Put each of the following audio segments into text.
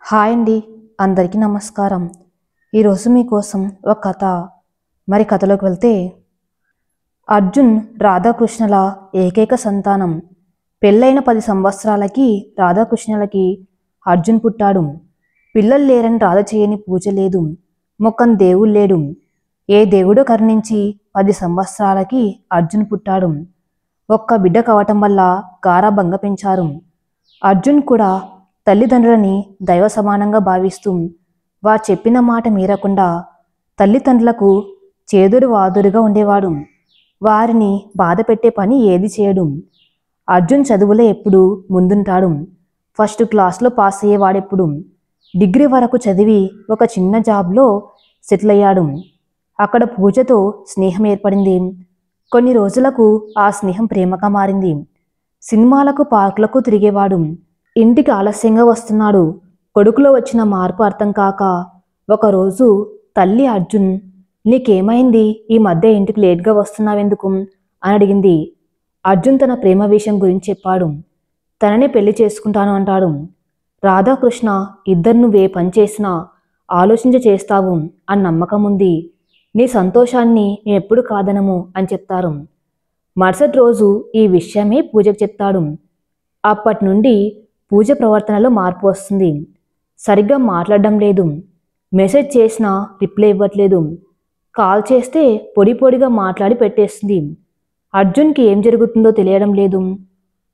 Hi అండి, అందరికీ నమస్కారం. ఈరోజు మీకోసం ఒక కథ. మరి కథలోకి వెళ్తే, అర్జున్ రాధాకృష్ణల ఏకైక సంతానం. పెళ్ళైన 10 సంవత్సరాలకి రాధాకృష్ణలకి అర్జున్ పుట్టాడు. పిల్లలు లేరని రాధ చేయని పూజ లేదు, మొక్కని దేవుడు లేడు. ఏ దేవుడో కరుణించి 10 సంవత్సరాలకి అర్జున్ పుట్టాడు. ఒక్క బిడ్డ కావటం వల్ల గారాబంగా పెంచారు. అర్జున్ కూడా తల్లిదండ్రులని దైవ సమానంగా భావిస్తూ వారు చెప్పిన మాట మీరకుండా తల్లిదండ్రులకు చేదుడు వాదుడుగా ఉండేవాడు. వారిని బాధ పెట్టే పని ఏది చేయడు. అర్జున్ చదువులో ఎప్పుడు ముందుంటాడు. ఫస్ట్ క్లాస్లో పాస్ అయ్యేవాడెప్పుడు. డిగ్రీ వరకు చదివి ఒక చిన్న జాబ్లో సెటిల్ అయ్యాడు. అక్కడ పూజతో స్నేహం ఏర్పడింది. కొన్ని రోజులకు ఆ స్నేహం ప్రేమగా మారింది. సినిమాలకు పార్కులకు తిరిగేవాడు. ఇంటికి ఆలస్యంగా వస్తున్నాడు. కొడుకులో వచ్చిన మార్పు అర్థం కాక ఒకరోజు తల్లి అర్జున్, నీకేమైంది, ఈ మధ్య ఇంటికి లేట్గా వస్తున్నావెందుకు అని అడిగింది. అర్జున్ తన ప్రేమ విషయం గురించి చెప్పాడు. తననే పెళ్లి చేసుకుంటాను అంటాడు. రాధాకృష్ణ, ఇద్దరు నువ్వే పని చేసినా ఆలోచించి చేస్తావు అని నమ్మకం ఉంది. నీ సంతోషాన్ని నేను ఎప్పుడు కాదనము అని చెప్తారు. మరుసటి రోజు ఈ విషయమే పూజకు చెప్తాడు. అప్పటి నుండి పూజ ప్రవర్తనలో మార్పు వస్తుంది. సరిగ్గా మాట్లాడడం లేదు. మెసేజ్ చేసినా రిప్లై ఇవ్వట్లేదు. కాల్ చేస్తే పొడి పొడిగా మాట్లాడి పెట్టేస్తుంది. అర్జున్కి ఏం జరుగుతుందో తెలియడం లేదు.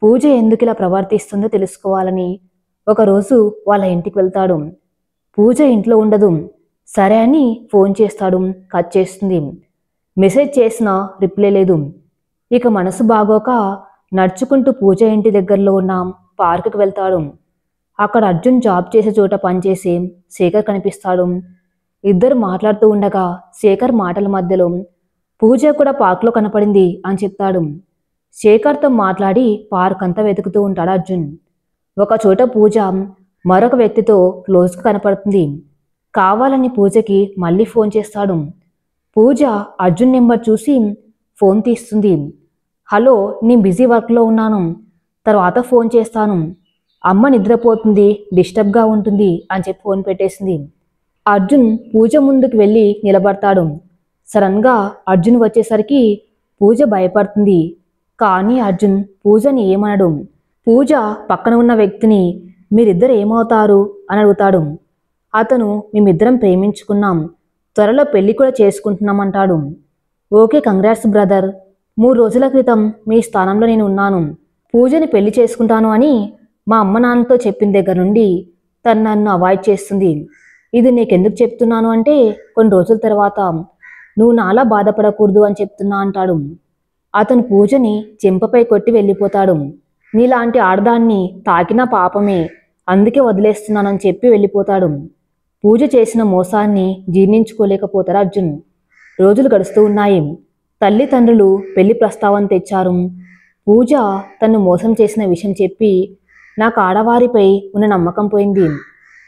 పూజ ఎందుకు ఇలా ప్రవర్తిస్తుందో తెలుసుకోవాలని ఒకరోజు వాళ్ళ ఇంటికి వెళ్తాడు. పూజ ఇంట్లో ఉండదు. సరే అని ఫోన్ చేస్తాడు. కట్ చేస్తుంది. మెసేజ్ చేసినా రిప్లై లేదు. ఇక మనసు బాగోక నడుచుకుంటూ పూజ ఇంటి దగ్గరలో ఉన్న పార్కుకి వెళ్తాడు. అక్కడ అర్జున్ జాబ్ చేసే చోట పనిచేసే శేఖర్ కనిపిస్తాడు. ఇద్దరు మాట్లాడుతూ ఉండగా శేఖర్ మాటల మధ్యలో పూజ కూడా పార్క్లో కనపడింది అని చెప్తాడు. శేఖర్తో మాట్లాడి పార్క్ అంతా వెతుకుతూ ఉంటాడు అర్జున్. ఒక చోట పూజ మరొక వ్యక్తితో క్లోజ్గా కనపడుతుంది. కావాలని పూజకి మళ్ళీ ఫోన్ చేస్తాడు. పూజ అర్జున్ నెంబర్ చూసి ఫోన్ తీస్తుంది. హలో, నేను బిజీ వర్క్లో ఉన్నాను, తర్వాత ఫోన్ చేస్తాను, అమ్మ నిద్రపోతుంది, డిస్టర్బ్గా ఉంటుంది అని చెప్పి ఫోన్ పెట్టేసింది. అర్జున్ పూజ ముందుకు వెళ్ళి నిలబడతాడు. సడన్గా అర్జున్ వచ్చేసరికి పూజ భయపడుతుంది. కానీ అర్జున్ పూజని ఏమనడు. పూజ పక్కన ఉన్న వ్యక్తిని మీరిద్దరు ఏమవుతారు అని అడుగుతాడు. అతను మేమిద్దరం ప్రేమించుకున్నాం, త్వరలో పెళ్లి కూడా చేసుకుంటున్నామంటాడు. Okay, congrats brother. 3 రోజుల క్రితం మీ స్థానంలో నేను ఉన్నాను. పూజని పెళ్లి చేసుకుంటాను అని మా అమ్మ నాన్నతో చెప్పిన దగ్గర నుండి తను నన్ను అవాయిడ్ చేస్తుంది. ఇది నీకెందుకు చెప్తున్నాను అంటే, కొన్ని రోజుల తర్వాత నువ్వు నాలా బాధపడకూడదు అని చెప్తున్నా అంటాడు. అతను పూజని చెంపపై కొట్టి వెళ్ళిపోతాడు. నీలాంటి ఆడదాన్ని తాకినా పాపమే, అందుకే వదిలేస్తున్నానని చెప్పి వెళ్ళిపోతాడు. పూజ చేసిన మోసాన్ని జీర్ణించుకోలేకపోతాడు అర్జున్. రోజులు గడుస్తూ ఉన్నాయి. తల్లిదండ్రులు పెళ్లి ప్రస్తావన తెచ్చారు. పూజ తను మోసం చేసిన విషయం చెప్పి, నాకు ఆడవారిపై ఉన్న నమ్మకం పోయింది,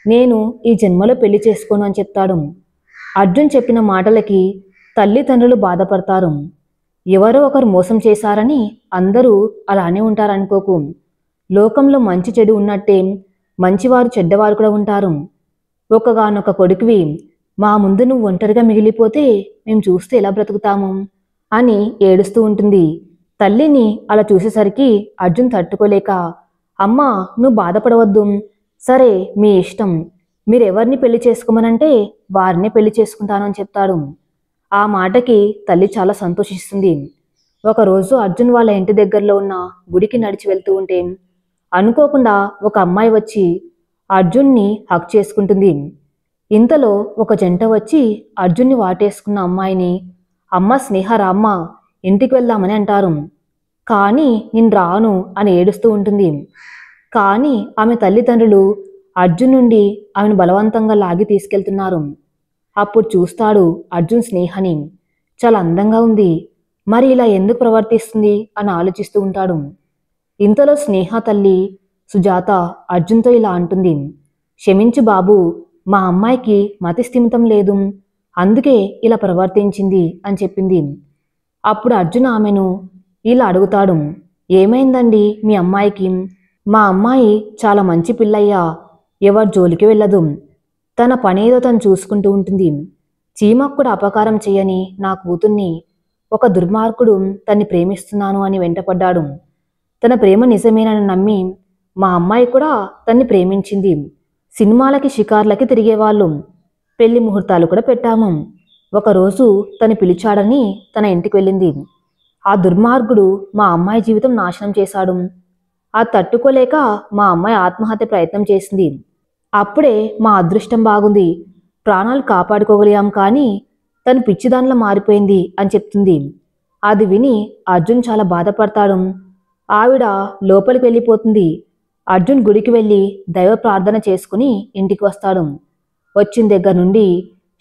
నేను ఈ జన్మలో పెళ్లి చేసుకోను అని చెప్తాడు. అర్జున్ చెప్పిన మాటలకి తల్లిదండ్రులు బాధపడతారు. ఎవరో ఒకరు మోసం చేశారని అందరూ అలానే ఉంటారనుకోకు. లోకంలో మంచి చెడు ఉన్నట్టే మంచివారు చెడ్డవారు కూడా ఉంటారు. ఒక్కగానొక్క కొడుకువి, మా ముందు నువ్వు ఒంటరిగా మిగిలిపోతే మేము చూస్తే ఎలా బ్రతుకుతాము అని ఏడుస్తూ ఉంటుంది. తల్లిని అలా చూసేసరికి అర్జున్ తట్టుకోలేక, అమ్మా నువ్వు బాధపడవద్దు, సరే మీ ఇష్టం, మీరెవరిని పెళ్లి చేసుకోమనంటే వారినే పెళ్లి చేసుకుంటాను అని చెప్తాడు. ఆ మాటకి తల్లి చాలా సంతోషిస్తుంది. ఒకరోజు అర్జున్ వాళ్ళ ఇంటి దగ్గరలో ఉన్న గుడికి నడిచి వెళ్తూ ఉంటే అనుకోకుండా ఒక అమ్మాయి వచ్చి అర్జున్ని హక్ చేసుకుంటుంది. ఇంతలో ఒక జంట వచ్చి అర్జున్ని వాటేసుకున్న అమ్మాయిని, అమ్మ స్నేహ రామ్మ, ఇంటికి వెళ్దామని అంటారు. కానీ నేను రాను అని ఏడుస్తూ ఉంటుంది. కానీ ఆమె తల్లిదండ్రులు అర్జున్ నుండి ఆమెను బలవంతంగా లాగి తీసుకెళ్తున్నారు. అప్పుడు చూస్తాడు అర్జున్ స్నేహని. చాలా అందంగా ఉంది, మరి ఇలా ఎందుకు ప్రవర్తిస్తుంది అని ఆలోచిస్తూ ఉంటాడు. ఇంతలో స్నేహ తల్లి సుజాత అర్జున్తో ఇలా అంటుంది, క్షమించు బాబు, మా అమ్మాయికి మతిస్థిమితం లేదు, అందుకే ఇలా ప్రవర్తించింది అని చెప్పింది. అప్పుడు అర్జున్ ఆమెను ఇలా అడుగుతాడు, ఏమైందండి మీ అమ్మాయికి? మా అమ్మాయి చాలా మంచి పిల్లయ్యా, ఎవరి జోలికి వెళ్ళదు. తన పనేదో తను చూసుకుంటూ ఉంటుంది. చీమకు కూడా అపకారం చేయని నా కూతుర్ని ఒక దుర్మార్గుడు తన్ని ప్రేమిస్తున్నాను అని వెంటపడ్డాడు. తన ప్రేమ నిజమేనని నమ్మి మా అమ్మాయి కూడా తన్ని ప్రేమించింది. సినిమాలకి షికార్లకి తిరిగేవాళ్ళు. పెళ్లి ముహూర్తాలు కూడా పెట్టాము. ఒకరోజు తను పిలిచాడని తన ఇంటికి వెళ్ళింది. ఆ దుర్మార్గుడు మా అమ్మాయి జీవితం నాశనం చేశాడు. ఆ తట్టుకోలేక మా అమ్మాయి ఆత్మహత్య ప్రయత్నం చేసింది. అప్పుడే మా అదృష్టం బాగుంది, ప్రాణాలు కాపాడుకోగలిగాం, కానీ తను పిచ్చిదానిలా మారిపోయింది అని చెప్తుంది. అది విని అర్జున్ చాలా బాధపడతాడు. ఆవిడ లోపలికి వెళ్ళిపోతుంది. అర్జున్ గుడికి వెళ్ళి దైవ ప్రార్థన చేసుకుని ఇంటికి వస్తాడు. వచ్చిన దగ్గర నుండి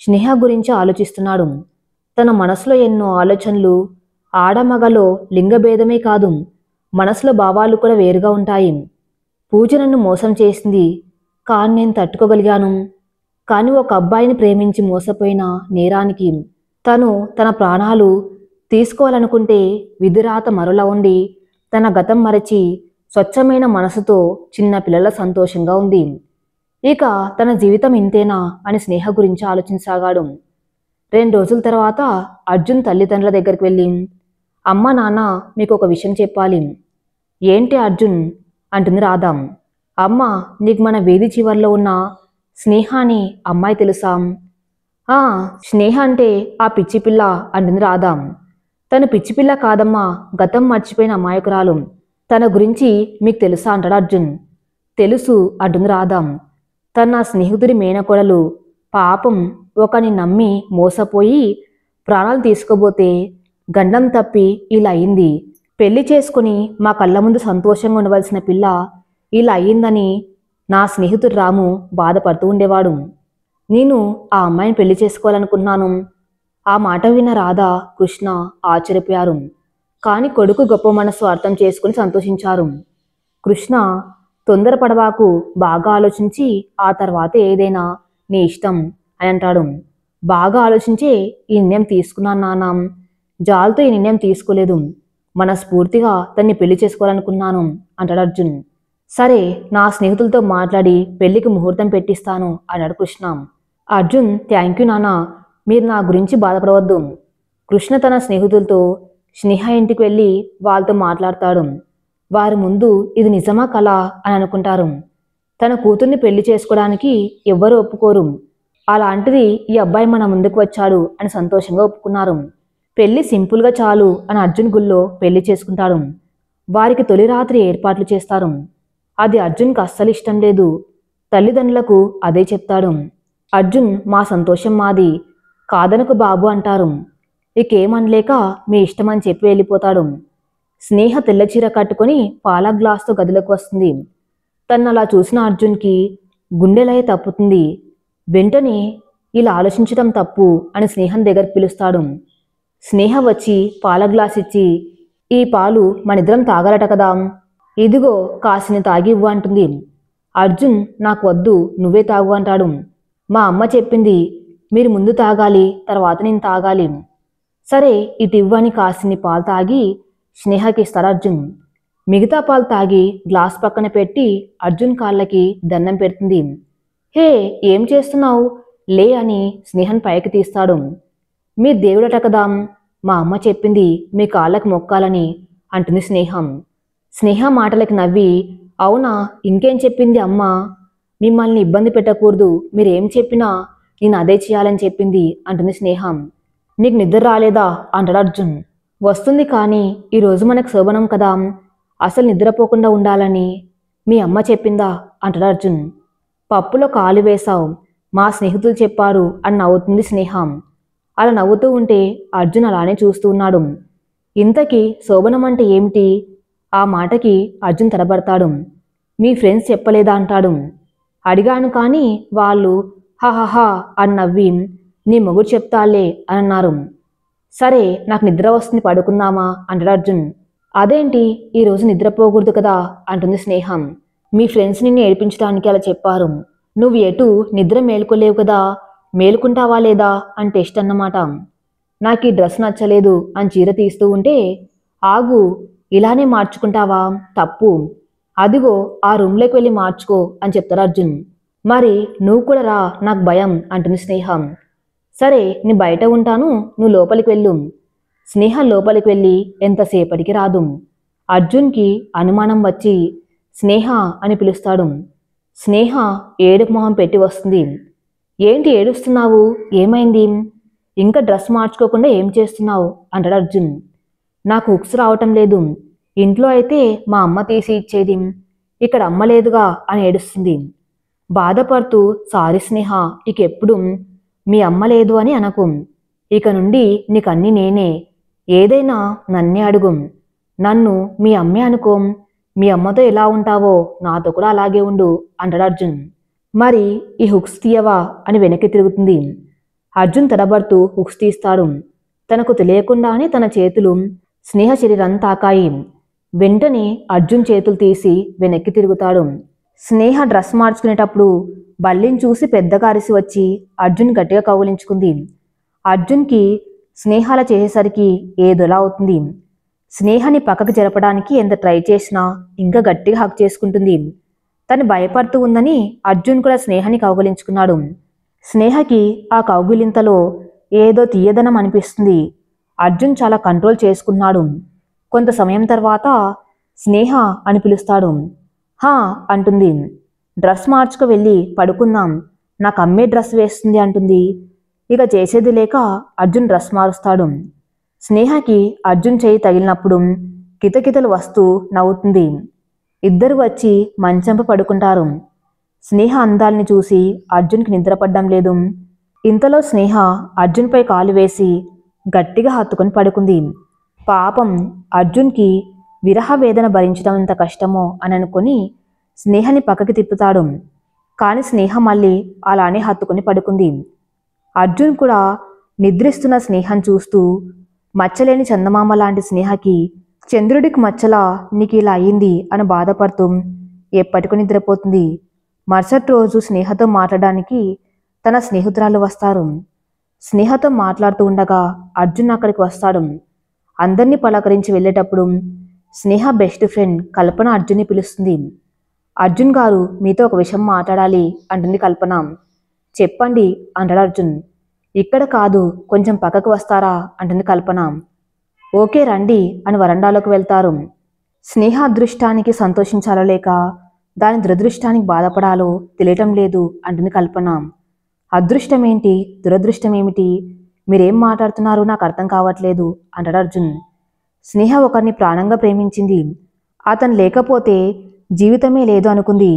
స్నేహ గురించి ఆలోచిస్తున్నాడు. తన మనసులో ఎన్నో ఆలోచనలు. ఆడమగలో లింగభేదమే కాదు, మనసులో భావాలు కూడా వేరుగా ఉంటాయి. పూజ నన్ను మోసం చేసింది, కానీ నేను తట్టుకోగలిగాను. కానీ ఒక అబ్బాయిని ప్రేమించి మోసపోయిన నేరానికి తను తన ప్రాణాలు తీసుకోవాలనుకుంటే విధిరాత మరోలా ఉండి తన గతం మరచి స్వచ్ఛమైన మనసుతో చిన్న పిల్లల సంతోషంగా ఉంది. ఇక తన జీవితం ఇంతేనా అని స్నేహ గురించి ఆలోచించసాగాడు. 2 రోజుల తర్వాత అర్జున్ తల్లిదండ్రుల దగ్గరికి వెళ్ళి, అమ్మ నాన్న మీకు ఒక విషయం చెప్పాలి. ఏంటి అర్జున్ అంటుంది రాధ. అమ్మ, నీకు మన వీధి చివర్లో ఉన్న స్నేహ అని అమ్మాయి తెలుసా? స్నేహ అంటే ఆ పిచ్చిపిల్ల అంటుంది రాధ. తను పిచ్చిపిల్ల కాదమ్మా, గతం మర్చిపోయిన అమాయకురాలు. తన గురించి మీకు తెలుసా అంటాడు అర్జున్. తెలుసు అంటుంది రాధ. తన నా స్నేహితుడి మేనకోడలు. పాపం, ఒకని నమ్మి మోసపోయి ప్రాణాలు తీసుకోబోతే గండం తప్పి ఇలా అయింది. పెళ్లి చేసుకుని మా కళ్ళ ముందు సంతోషంగా ఉండవలసిన పిల్ల ఇలా అయ్యిందని నా స్నేహితుడు రాము బాధపడుతూ ఉండేవాడు. నేను ఆ అమ్మాయిని పెళ్లి చేసుకోవాలనుకున్నాను. ఆ మాట విన్న రాధ, కృష్ణ ఆశ్చర్యపోయారు. కానీ కొడుకు గొప్ప మనసు అర్థం చేసుకుని సంతోషించారు. కృష్ణ, తొందరపడవాకు, బాగా ఆలోచించి ఆ తర్వాత ఏదైనా నీ ఇష్టం అని అంటాడు. బాగా ఆలోచించే ఈ నిర్ణయం తీసుకున్నాను నాన్న. జాలతో ఈ నిర్ణయం తీసుకోలేదు. మనస్ఫూర్తిగా తన్ని పెళ్లి చేసుకోవాలనుకున్నాను అంటాడు అర్జున్. సరే, నా స్నేహితులతో మాట్లాడి పెళ్లికి ముహూర్తం పెట్టిస్తాను అన్నాడు కృష్ణ. అర్జున్, థ్యాంక్ యూ నాన్న, మీరు నా గురించి బాధపడవద్దు. కృష్ణ తన స్నేహితులతో స్నేహ ఇంటికి వెళ్ళి వాళ్ళతో మాట్లాడతాడు. వారి ముందు ఇది నిజమా కలా అని అనుకుంటారు. తన కూతుర్ని పెళ్లి చేసుకోవడానికి ఎవ్వరూ ఒప్పుకోరు. అలాంటిది ఈ అబ్బాయి మన ముందుకు వచ్చాడు అని సంతోషంగా ఒప్పుకున్నారు. పెళ్లి సింపుల్గా చాలు అని అర్జున్ గుళ్ళో పెళ్లి చేసుకుంటాడు. వారికి తొలి రాత్రి ఏర్పాట్లు చేస్తారు. అది అర్జున్కి అస్సలు ఇష్టం లేదు. తల్లిదండ్రులకు అదే చెప్తాడు. అర్జున్, మా సంతోషం మాది, కాదనకు బాబు అంటారు. ఇకేమనలేక మీ ఇష్టమని చెప్పి వెళ్ళిపోతాడు. స్నేహ తెల్ల చీర కట్టుకుని పాల గ్లాస్తో గదిలోకి వస్తుంది. తను అలా చూసిన అర్జున్కి గుండెలయ తప్పుతుంది. వెంటనే ఇలా ఆలోచించడం తప్పు అని స్నేహం దగ్గరికి పిలుస్తాడు. స్నేహ వచ్చి పాల గ్లాస్ ఇచ్చి, ఈ పాలు మనిద్దరం తాగాలట కదా, ఇదిగో కాసిని తాగి ఇవ్వు అంటుంది. అర్జున్, నాకు వద్దు, నువ్వే తాగు అంటాడు. మా అమ్మ చెప్పింది, మీరు ముందు తాగాలి, తర్వాత నేను తాగాలి. సరే, ఇటు ఇవ్వని కాసిని పాలు తాగి స్నేహకి ఇస్తాడు అర్జున్. మిగతా పాలు తాగి గ్లాస్ పక్కన పెట్టి అర్జున్ కాళ్ళకి దండం పెడుతుంది. హే, ఏం చేస్తున్నావు, లే అని స్నేహన్ పైకి తీస్తాడు. మీ దేవుడట కదా, మా అమ్మ చెప్పింది మీ కాళ్ళకి మొక్కాలని అంటుంది స్నేహం. స్నేహ మాటలకి నవ్వి, అవునా, ఇంకేం చెప్పింది అమ్మ? మిమ్మల్ని ఇబ్బంది పెట్టకూడదు, మీరేం చెప్పినా నేను అదే చేయాలని చెప్పింది అంటుంది స్నేహం. నీకు నిద్ర రాలేదా అంటాడు అర్జున్. వస్తుంది, కానీ ఈరోజు మనకు శోభనం కదా, అసలు నిద్రపోకుండా ఉండాలని మీ అమ్మ చెప్పిందా అంటాడు అర్జున్. పప్పులో కాలు వేశావు, మా స్నేహితులు చెప్పారు అని నవ్వుతుంది స్నేహం. అలా నవ్వుతూ ఉంటే అర్జున్ అలానే చూస్తూ ఉన్నాడు. ఇంతకీ శోభనం అంటే ఏమిటి? ఆ మాటకి అర్జున్ తడబడతాడు. మీ ఫ్రెండ్స్ చెప్పలేదా అంటాడు. అడిగాను, కానీ వాళ్ళు హహహా అని నవ్వి నీ మొగుడు చెప్తాలే అని అన్నారు. సరే, నాకు నిద్ర వస్తుంది, పడుకుందామా అంటాడు అర్జున్. అదేంటి, ఈరోజు నిద్రపోకూడదు కదా అంటుంది స్నేహం. మీ ఫ్రెండ్స్ నిన్ను ఏడిపించడానికి అలా చెప్పారు. నువ్వు ఎటు నిద్ర మేలుకోలేవు కదా, మేలుకుంటావా లేదా అని టెస్ట్ అన్నమాట. నాకు ఈ డ్రెస్ నచ్చలేదు అని చీర తీస్తూ ఉంటే, ఆగు, ఇలానే మార్చుకుంటావా, తప్పు, అదిగో ఆ రూమ్లోకి వెళ్ళి మార్చుకో అని చెప్తాడు అర్జున్. మరి నువ్వు కూడా రా, నాకు భయం అంటుంది స్నేహ. సరే నీ బయట ఉంటాను, నువ్వు లోపలికి వెళ్ళు. స్నేహ లోపలికి వెళ్ళి ఎంతసేపటికి రాదు. అర్జున్కి అనుమానం వచ్చి స్నేహ అని పిలుస్తాడు. స్నేహ ఏడుపు మొహం పెట్టి వస్తుంది. ఏంటి ఏడుస్తున్నావు, ఏమైంది? ఇంకా డ్రెస్ మార్చుకోకుండా ఏం చేస్తున్నావు అంటాడు అర్జున్. నాకు హుక్స్ రావటం లేదు, ఇంట్లో అయితే మా అమ్మ తీసి ఇచ్చేది, ఇక్కడ అమ్మ లేదుగా అని ఏడుస్తుంది. బాధపడుతూ సారీ స్నేహ, ఇక ఎప్పుడు మీ అమ్మ లేదు అని అనకు. ఇక నుండి నీకన్నీ నేనే, ఏదైనా నన్నే అడుగు. నన్ను మీ అమ్మే అనుకో, మీ అమ్మతో ఎలా ఉంటావో నాతో కూడా అలాగే ఉండు అంటాడు అర్జున్. మరి ఈ హుక్స్ తీయవా అని వెనక్కి తిరుగుతుంది. అర్జున్ తడబడుతూ హుక్స్ తీస్తాడు. తనకు తెలియకుండానే తన చేతులు స్నేహ శరీరం తాకాయి. వెంటనే అర్జున్ చేతులు తీసి వెనక్కి తిరుగుతాడు. స్నేహ డ్రెస్ మార్చుకునేటప్పుడు బల్లిని చూసి పెద్దగా అరిసి వచ్చి అర్జున్ గట్టిగా కౌగిలించుకుంది. అర్జున్కి స్నేహాల చేసేసరికి ఏదోలా అవుతుంది. స్నేహాన్ని పక్కకు జరపడానికి ఎంత ట్రై చేసినా ఇంకా గట్టిగా హక్ చేసుకుంటుంది. తను భయపడుతూ ఉందని అర్జున్ కూడా స్నేహాన్ని కౌగిలించుకున్నాడు. స్నేహకి ఆ కౌగిలింతలో ఏదో తీయదనం అనిపిస్తుంది. అర్జున్ చాలా కంట్రోల్ చేసుకున్నాడు. కొంత సమయం తర్వాత స్నేహ అని పిలుస్తాడు. హా అంటుంది. డ్రెస్ మార్చుకు వెళ్ళి పడుకుందాం, నాకు అమ్మే డ్రెస్ వేస్తుంది అంటుంది. ఇక చేసేది లేక అర్జున్ డ్రెస్ మారుస్తాడు. స్నేహకి అర్జున్ చేయి తగిలినప్పుడు కితకితలు వస్తూ నవ్వుతుంది. ఇద్దరు వచ్చి మంచంపై పడుకుంటారు. స్నేహ అందాల్ని చూసి అర్జున్కి నిద్రపడ్డం లేదు. ఇంతలో స్నేహ అర్జున్పై కాలు వేసి గట్టిగా హత్తుకొని పడుకుంది. పాపం అర్జున్కి విరహ వేదన భరించడం ఎంత కష్టమో అని అనుకుని స్నేహని పక్కకి తిప్పుతాడు. కానీ స్నేహ మళ్ళీ అలానే హత్తుకొని పడుకుంది. అర్జున్ కూడా నిద్రిస్తున్న స్నేహం చూస్తూ, మచ్చలేని చందమామ లాంటి స్నేహకి చంద్రుడికి మచ్చలా నీకు ఇలా అయ్యింది అని బాధపడుతూ ఎప్పటికో నిద్రపోతుంది. మరుసటి రోజు స్నేహతో మాట్లాడడానికి తన స్నేహితురాలు వస్తారు. స్నేహతో మాట్లాడుతూ ఉండగా అర్జున్ అక్కడికి వస్తాడు. అందరినీ పలకరించి వెళ్ళేటప్పుడు స్నేహ బెస్ట్ ఫ్రెండ్ కల్పన అర్జున్ని పిలుస్తుంది. అర్జున్ గారు మీతో ఒక విషయం మాట్లాడాలి అంటుంది కల్పన. చెప్పండి అంటాడు అర్జున్. ఇక్కడ కాదు, కొంచెం పక్కకు వస్తారా అంటుంది కల్పన. ఓకే రండి అని వరండాలోకి వెళ్తారు. స్నేహ అదృష్టానికి సంతోషించాలో లేక దాని దురదృష్టానికి బాధపడాలో తెలియటం లేదు అంటుంది కల్పన. అదృష్టమేంటి, దురదృష్టమేమిటి, మీరేం మాట్లాడుతున్నారో నాకు అర్థం కావట్లేదు అంటాడు అర్జున్. స్నేహ ఒకరిని ప్రాణంగా ప్రేమించింది. అతను లేకపోతే జీవితమే లేదు అనుకుంది.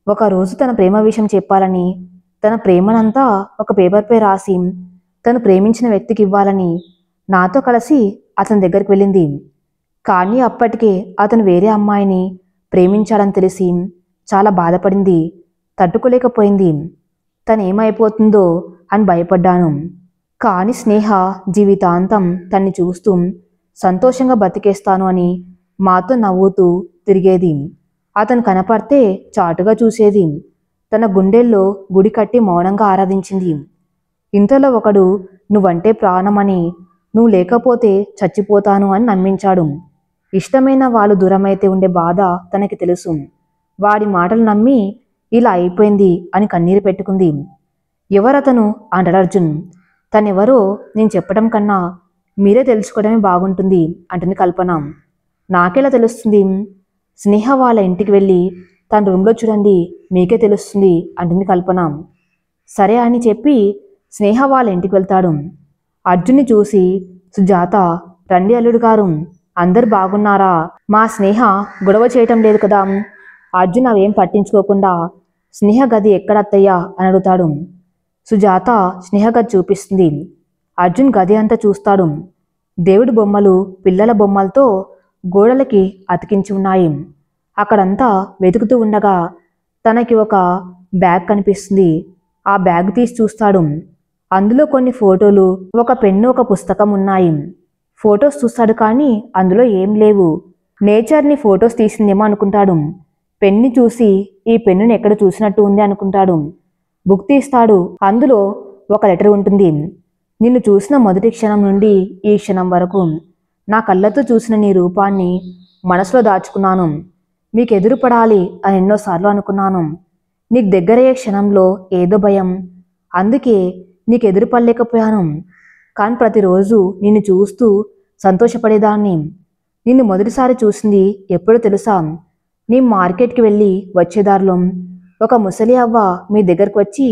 ఒకరోజు తన ప్రేమ విషయం చెప్పాలని, తన ప్రేమనంతా ఒక పేపర్పై రాసి తను ప్రేమించిన వ్యక్తికి ఇవ్వాలని నాతో కలిసి అతని దగ్గరికి వెళ్ళింది. కానీ అప్పటికే అతను వేరే అమ్మాయిని ప్రేమించాడని తెలిసి చాలా బాధపడింది, తట్టుకోలేకపోయింది. తనేమైపోతుందో అని భయపడ్డాను. కానీ స్నేహ జీవితాంతం తన్ని చూస్తూ సంతోషంగా బతికేస్తాను అని మాతో నవ్వుతూ తిరిగేది. అతను కనపడితే చాటుగా చూసేది. తన గుండెల్లో గుడి కట్టి మౌనంగా ఆరాధించింది. ఇంతలో ఒకడు నువ్వంటే ప్రాణమని, నువ్వు లేకపోతే చచ్చిపోతాను అని నమ్మించాడు. ఇష్టమైన వాళ్ళు దూరమైతే ఉండే బాధ తనకి తెలుసు. వాడి మాటలు నమ్మి ఇలా అయిపోయింది అని కన్నీరు పెట్టుకుంది. ఎవరతను అంటాడు అర్జున్. తనెవరో నేను చెప్పడం కన్నా మీరే తెలుసుకోవడమే బాగుంటుంది అంటుంది కల్పన. నాకెలా తెలుస్తుంది? స్నేహ వాళ్ళ ఇంటికి వెళ్ళి తన రూమ్లో చూడండి, మీకే తెలుస్తుంది అంటుంది కల్పన. సరే అని చెప్పి స్నేహ వాళ్ళ ఇంటికి వెళ్తాడు. అర్జున్ని చూసి సుజాత, రండి అల్లుడు గారు, అందరు బాగున్నారా? మా స్నేహ గొడవ చేయటం లేదు కదా? అర్జున్ అవేం పట్టించుకోకుండా స్నేహ గది ఎక్కడత్తయ్యా అని అడుగుతాడు. సుజాత స్నేహ గది చూపిస్తుంది. అర్జున్ గది అంతా చూస్తాడు. దేవుడి బొమ్మలు పిల్లల బొమ్మలతో గోడలకి అతికించి ఉన్నాయి. అక్కడంతా వెతుకుతూ ఉండగా తనకి ఒక బ్యాగ్ కనిపిస్తుంది. ఆ బ్యాగ్ తీసి చూస్తాడు. అందులో కొన్ని ఫోటోలు, ఒక పెన్ను, ఒక పుస్తకం ఉన్నాయి. ఫొటోస్ చూస్తాడు కానీ అందులో ఏం లేవు. నేచర్ని ఫొటోస్ తీసిందేమో అనుకుంటాడు. పెన్ని చూసి ఈ పెన్నుని ఎక్కడ చూసినట్టు ఉంది అనుకుంటాడు. బుక్ తీస్తాడు. అందులో ఒక లెటర్ ఉంటుంది. నిన్ను చూసిన మొదటి క్షణం నుండి ఈ క్షణం వరకు నా కళ్ళతో చూసిన నీ రూపాన్ని మనసులో దాచుకున్నాను. మీకు ఎదురుపడాలి అని ఎన్నోసార్లు అనుకున్నాను. నీకు దగ్గరయ్యే క్షణంలో ఏదో భయం, అందుకే నీకు ఎదురుపడలేకపోయాను. కానీ ప్రతిరోజు నిన్ను చూస్తూ సంతోషపడేదాన్ని. నిన్ను మొదటిసారి చూసింది ఎప్పుడో తెలుసా? నీ మార్కెట్కి వెళ్ళి వచ్చేదారిలో ఒక ముసలి అవ్వ మీ దగ్గరకు వచ్చి,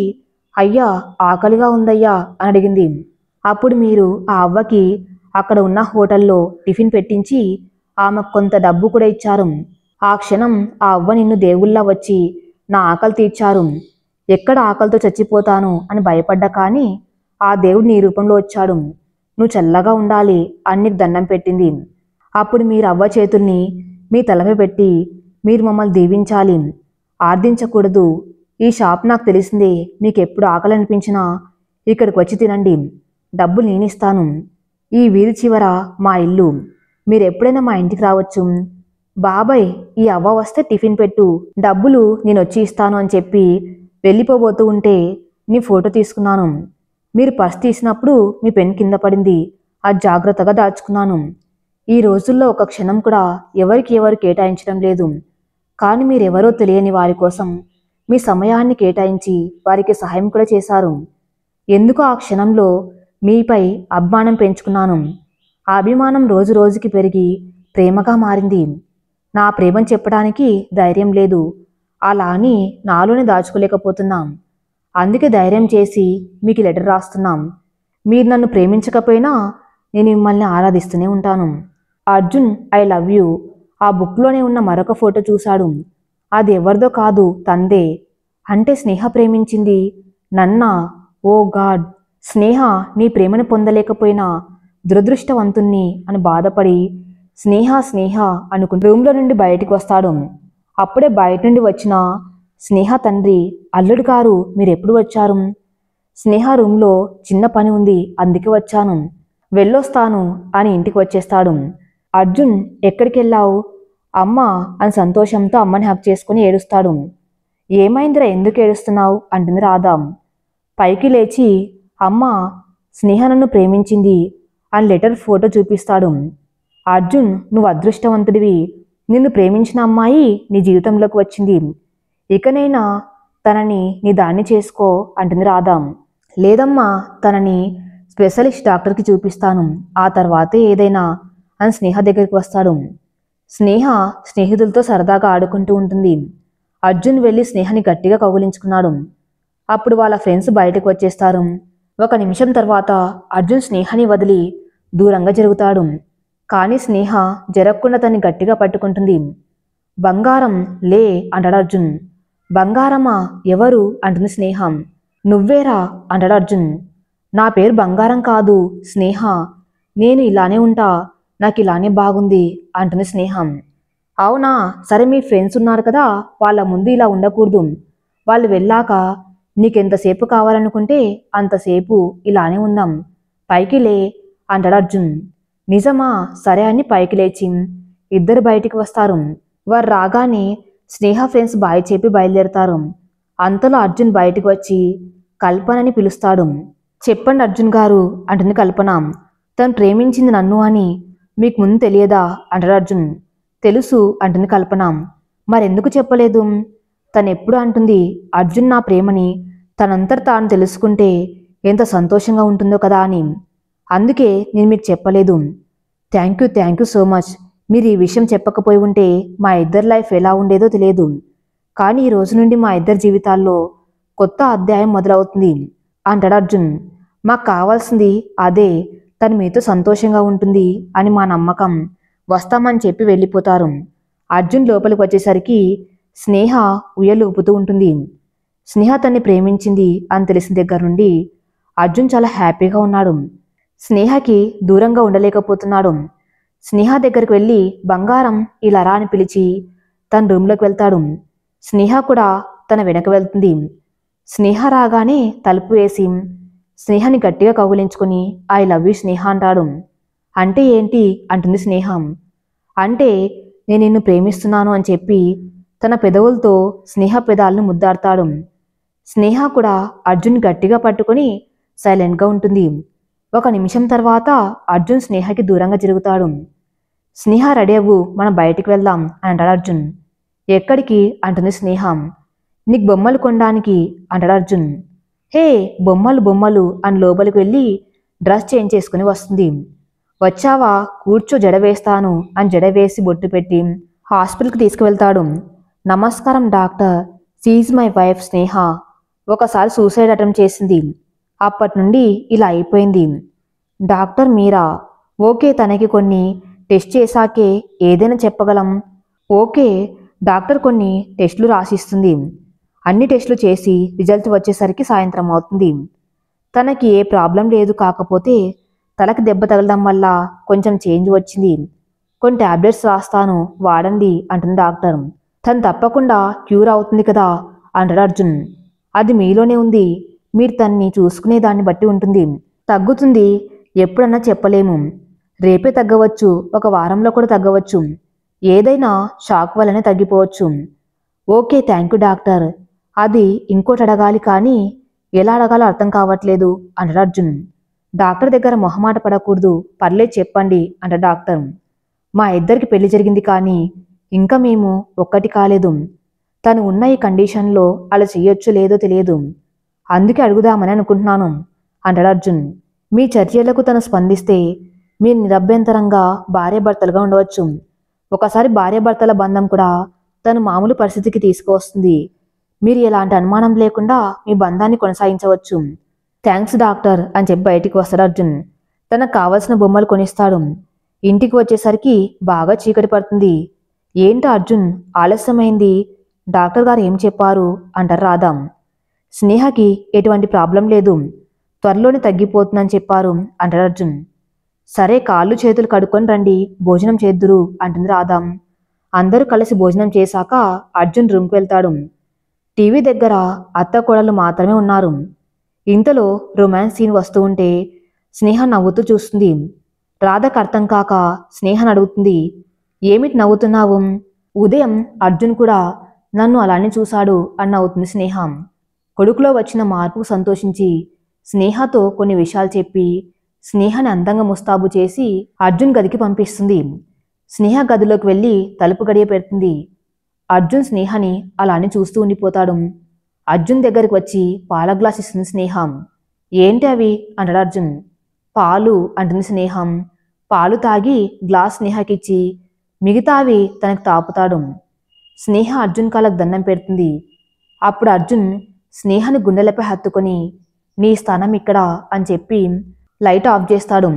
అయ్యా ఆకలిగా ఉందయ్యా అని అడిగింది. అప్పుడు మీరు ఆ అవ్వకి అక్కడ ఉన్న హోటల్లో టిఫిన్ పెట్టించి ఆమెకు కొంత డబ్బు కూడా ఇచ్చారు. ఆ క్షణం ఆ అవ్వ నిన్ను దేవుళ్ళ వచ్చి నా ఆకలి తీర్చారు, ఎక్కడ ఆకలితో చచ్చిపోతాను అని భయపడ్డా కానీ ఆ దేవుడు నీ రూపంలో వచ్చాడు, నువ్వు చల్లగా ఉండాలి అని నీకు దండం పెట్టింది. అప్పుడు మీరు అవ్వ చేతుల్ని మీ తలపై పెట్టి మీరు మమ్మల్ని దీవించాలి, ఆర్థించకూడదు. ఈ షాప్ నాకు తెలిసిందే, మీకు ఎప్పుడు ఆకలి అనిపించినా ఇక్కడికి వచ్చి తినండి, డబ్బులు నేనిస్తాను. ఈ వీధి చివర మా ఇల్లు, మీరు ఎప్పుడైనా మా ఇంటికి రావచ్చు. బాబాయ్ ఈ అవ్వ వస్తే టిఫిన్ పెట్టు, డబ్బులు నేను వచ్చి ఇస్తాను అని చెప్పి వెళ్ళిపోబోతూ ఉంటే నీ ఫోటో తీసుకున్నాను. మీరు పర్స్ తీసినప్పుడు మీ పెన్ కింద పడింది, అది జాగ్రత్తగా దాచుకున్నాను. ఈ రోజుల్లో ఒక క్షణం కూడా ఎవరికి ఎవరు కేటాయించడం లేదు. కానీ మీరెవరో తెలియని వారి కోసం మీ సమయాన్ని కేటాయించి వారికి సహాయం కూడా చేశారు. ఎందుకు ఆ క్షణంలో మీపై అభిమానం పెంచుకున్నాను. ఆ అభిమానం రోజు రోజుకి పెరిగి ప్రేమగా మారింది. నా ప్రేమను చెప్పడానికి ధైర్యం లేదు, అలా అని నాలోనే దాచుకోలేకపోతున్నాం. అందుకే ధైర్యం చేసి మీకు లెటర్ రాస్తున్నాం. మీరు నన్ను ప్రేమించకపోయినా నేను మిమ్మల్ని ఆరాధిస్తూనే ఉంటాను. Arjun I love you. ఆ బుక్లోనే ఉన్న మరొక ఫోటో చూశాడు. అది ఎవరిదో కాదు, తందే. అంటే స్నేహ ప్రేమించింది నన్నా? ఓ గాడ్, స్నేహ నీ ప్రేమను పొందలేకపోయినా దురదృష్టవంతుణ్ణి అని బాధపడి స్నేహ స్నేహ అనుకుని రూమ్లో నుండి బయటికి వస్తాడు. అప్పుడే బయట నుండి వచ్చిన స్నేహ తండ్రి, అల్లుడు గారు మీరెప్పుడు వచ్చారు? స్నేహ రూమ్లో చిన్న పని ఉంది, అందుకే వచ్చాను, వెళ్ళొస్తాను అని ఇంటికి వచ్చేస్తాడు. అర్జున్ ఎక్కడికి వెళ్ళావు అమ్మ అని సంతోషంతో అమ్మని హక్ చేసుకుని ఏడుస్తాడు. ఏమైందిరా, ఎందుకు ఏడుస్తున్నావు అంటుంది రాధా. పైకి లేచి అమ్మ స్నేహ నన్ను ప్రేమించింది అని లెటర్ ఫోటో చూపిస్తాడు. అర్జున్ నువ్వు అదృష్టవంతుడివి, నిన్ను ప్రేమించిన అమ్మాయి నీ జీవితంలోకి వచ్చింది, ఇకనైనా తనని నీ దాన్ని చేసుకో అంటుంది రాధా. లేదమ్మా, తనని స్పెషలిస్ట్ డాక్టర్కి చూపిస్తాను, ఆ తర్వాతే ఏదైనా అని స్నేహ దగ్గరికి వస్తాడు. స్నేహ స్నేహితులతో సరదాగా ఆడుకుంటూ ఉంటుంది. అర్జున్ వెళ్ళి స్నేహని గట్టిగా కౌగిలించుకున్నాడు. అప్పుడు వాళ్ళ ఫ్రెండ్స్ బయటకు వచ్చేస్తారు. ఒక నిమిషం తర్వాత అర్జున్ స్నేహని వదిలి దూరంగా జరుగుతాడు. కానీ స్నేహ జరగకుండా తన్ని గట్టిగా పట్టుకుంటుంది. బంగారం లే అంటాడు అర్జున్. బంగారమా, ఎవరు అంటుంది స్నేహ. నువ్వేరా అంటాడు అర్జున్. నా పేరు బంగారం కాదు స్నేహ, నేను ఇలానే ఉంటా, నాకు ఇలానే బాగుంది అంటుంది స్నేహం. అవునా, సరే మీ ఫ్రెండ్స్ ఉన్నారు కదా, వాళ్ళ ముందు ఇలా ఉండకూడదు, వాళ్ళు వెళ్ళాక నీకెంతసేపు కావాలనుకుంటే అంతసేపు ఇలానే ఉందాం, పైకి లే అంటాడు అర్జున్. నిజమా, సరే అని పైకి లేచి ఇద్దరు బయటికి వస్తారు. వారు రాగానే స్నేహ ఫ్రెండ్స్ బాయ్ చెప్పి బయలుదేరతారు. అంతలో అర్జున్ బయటికి వచ్చి కల్పనని పిలుస్తాడు. చెప్పండి అర్జున్ గారు అంటుంది కల్పన. తను ప్రేమించింది నన్ను అని మీకు ముందు తెలియదా అంటాడు అర్జున్. తెలుసు అంటుంది కల్పన. మరెందుకు చెప్పలేదు? తను ఎప్పుడు అంటుంది అర్జున్ నా ప్రేమని తనంతట తాను తెలుసుకుంటే ఎంత సంతోషంగా ఉంటుందో కదా అని. అందుకే నేను మీకు చెప్పలేదు. Thank you so much. మీరు ఈ విషయం చెప్పకపోయి ఉంటే మా ఇద్దరి లైఫ్ ఎలా ఉండేదో తెలియదు. కానీ ఈ రోజు నుండి మా ఇద్దరి జీవితాల్లో కొత్త అధ్యాయం మొదలవుతుంది అంటాడు అర్జున్. మాకు కావాల్సింది అదే, తను మీతో సంతోషంగా ఉంటుంది అని మా నమ్మకం. వస్తామని చెప్పి వెళ్ళిపోతారు. అర్జున్ లోపలికి వచ్చేసరికి స్నేహ ఉయ్యలు ఊపుతూ ఉంటుంది. స్నేహ తన్ని ప్రేమించింది అని తెలిసిన దగ్గర నుండి అర్జున్ చాలా హ్యాపీగా ఉన్నాడు. స్నేహకి దూరంగా ఉండలేకపోతున్నాడు. స్నేహ దగ్గరికి వెళ్ళి బంగారం ఇలా రా అని పిలిచి తన రూమ్లోకి వెళ్తాడు. స్నేహ కూడా తన వెనక వెళ్తుంది. స్నేహ రాగానే తలుపు వేసి స్నేహని గట్టిగా కౌగిలించుకొని ఐ లవ్ యూ స్నేహ అంటాడు. అంటే ఏంటి అంటుంది స్నేహం. అంటే నేను నిన్ను ప్రేమిస్తున్నాను అని చెప్పి తన పెదవులతో స్నేహ పెదాలను ముద్దాడతాడు. స్నేహ కూడా అర్జున్ గట్టిగా పట్టుకొని సైలెంట్గా ఉంటుంది. ఒక నిమిషం తర్వాత అర్జున్ స్నేహకి దూరంగా జరుగుతాడు. స్నేహ రెడీ అవ్వు, మనం బయటికి వెళ్దాం అని అంటాడు అర్జున్. ఎక్కడికి అంటుంది స్నేహం. నీకు బొమ్మలు కొనడానికి అంటాడు అర్జున్. హే, బొమ్మలు బొమ్మలు అని లోపలికి వెళ్ళి డ్రెస్ చేంజ్ చేసుకుని వస్తుంది. వచ్చావా, కూర్చో, జడ వేస్తాను అని జడ వేసి బొట్టు పెట్టి హాస్పిటల్కి తీసుకువెళ్తాడు. నమస్కారం డాక్టర్, షీఈజ్ మై వైఫ్ స్నేహ. ఒకసారి సూసైడ్ అటెంప్ట్ చేసింది, అప్పటి నుండి ఇలా అయిపోయింది. డాక్టర్ మీరా? ఓకే, తనకి కొన్ని టెస్ట్ చేశాకే ఏదైనా చెప్పగలం. ఓకే, డాక్టర్ కొన్ని టెస్టులు రాసిస్తుంది. అన్ని టెస్టులు చేసి రిజల్ట్ వచ్చేసరికి సాయంత్రం అవుతుంది. తనకి ఏ ప్రాబ్లం లేదు, కాకపోతే తలకి దెబ్బ తగలడం వల్ల కొంచెం చేంజ్ వచ్చింది. కొన్ని టాబ్లెట్స్ రాస్తాను, వాడండి అంటుంది డాక్టర్. తను తప్పకుండా క్యూర్ అవుతుంది కదా అంటాడు అర్జున్. అది మీలోనే ఉంది, మీరు తన్ని చూసుకునే దాన్ని బట్టి ఉంటుంది. తగ్గుతుంది, ఎప్పుడన్నా చెప్పలేము. రేపే తగ్గవచ్చు, ఒక వారంలో కూడా తగ్గవచ్చు. ఏదైనా షాక్ వల్లనే తగ్గిపోవచ్చు. Okay, thank you doctor. అది ఇంకోటి అడగాలి కానీ ఎలా అడగాలో అర్థం కావట్లేదు అంటాడు అర్జున్. డాక్టర్ దగ్గర మొహమాట పడకూడదు, పర్లేదు చెప్పండి అంటాడు డాక్టర్. మా ఇద్దరికి పెళ్లి జరిగింది కానీ ఇంకా మేము ఒక్కటి కాలేదు. తను ఉన్న ఈ కండిషన్లో అలా చెయ్యొచ్చు లేదో తెలియదు, అందుకే అడుగుదామని అనుకుంటున్నాను అంటాడు అర్జున్. మీ చర్యలకు తను స్పందిస్తే మీరు నిరభ్యంతరంగా భార్యాభర్తలుగా ఉండవచ్చు. ఒకసారి భార్యాభర్తల బంధం కూడా తను మామూలు పరిస్థితికి తీసుకువస్తుంది. మీరు ఎలాంటి అనుమానం లేకుండా మీ బంధాన్ని కొనసాగించవచ్చు. థ్యాంక్స్ డాక్టర్ అని చెప్పి బయటికి వస్తాడు అర్జున్. తనకు కావలసిన బొమ్మలు కొనిస్తాడు. ఇంటికి వచ్చేసరికి బాగా చీకటి పడుతుంది. ఏంటో అర్జున్, ఆలస్యమైంది, డాక్టర్ గారు ఏం చెప్పారు అంటారు రాధా. స్నేహకి ఎటువంటి ప్రాబ్లం లేదు, త్వరలోనే తగ్గిపోతుందని చెప్పారు అంటాడు అర్జున్. సరే, కాళ్ళు చేతులు కడుక్కొని రండి, భోజనం చేద్దురు అంటుంది రాధా. అందరూ కలిసి భోజనం చేశాక అర్జున్ రూమ్కి వెళ్తాడు. టీవీ దగ్గర అత్త కోడలు మాత్రమే ఉన్నారు. ఇంతలో రొమాన్స్ సీన్ వస్తూ ఉంటే స్నేహ నవ్వుతూ చూస్తుంది. రాధకు అర్థం కాక స్నేహను అడుగుతుంది, ఏమిటి నవ్వుతున్నావు? ఉదయం అర్జున్ కూడా నన్ను అలానే చూశాడు అని నవ్వుతుంది స్నేహ. కొడుకులో వచ్చిన మార్పుకు సంతోషించి స్నేహతో కొన్ని విషయాలు చెప్పి స్నేహని అందంగా ముస్తాబు చేసి అర్జున్ గదికి పంపిస్తుంది. స్నేహ గదిలోకి వెళ్ళి తలుపు గడియ పెడుతుంది. అర్జున్ స్నేహని అలానే చూస్తూ ఉండిపోతాడు. అర్జున్ దగ్గరికి వచ్చి పాల గ్లాస్ ఇస్తుంది స్నేహం. ఏంటి అవి అంటాడు అర్జున్. పాలు అంటుంది స్నేహం. పాలు తాగి గ్లాస్ స్నేహకిచ్చి మిగతావి తనకు తాపుతాడు. స్నేహ అర్జున్ కాళ్ళకు దండం పెడుతుంది. అప్పుడు అర్జున్ స్నేహని గుండెలపై హత్తుకొని నీ స్థానం ఇక్కడ అని చెప్పి లైట్ ఆఫ్ చేస్తాడు.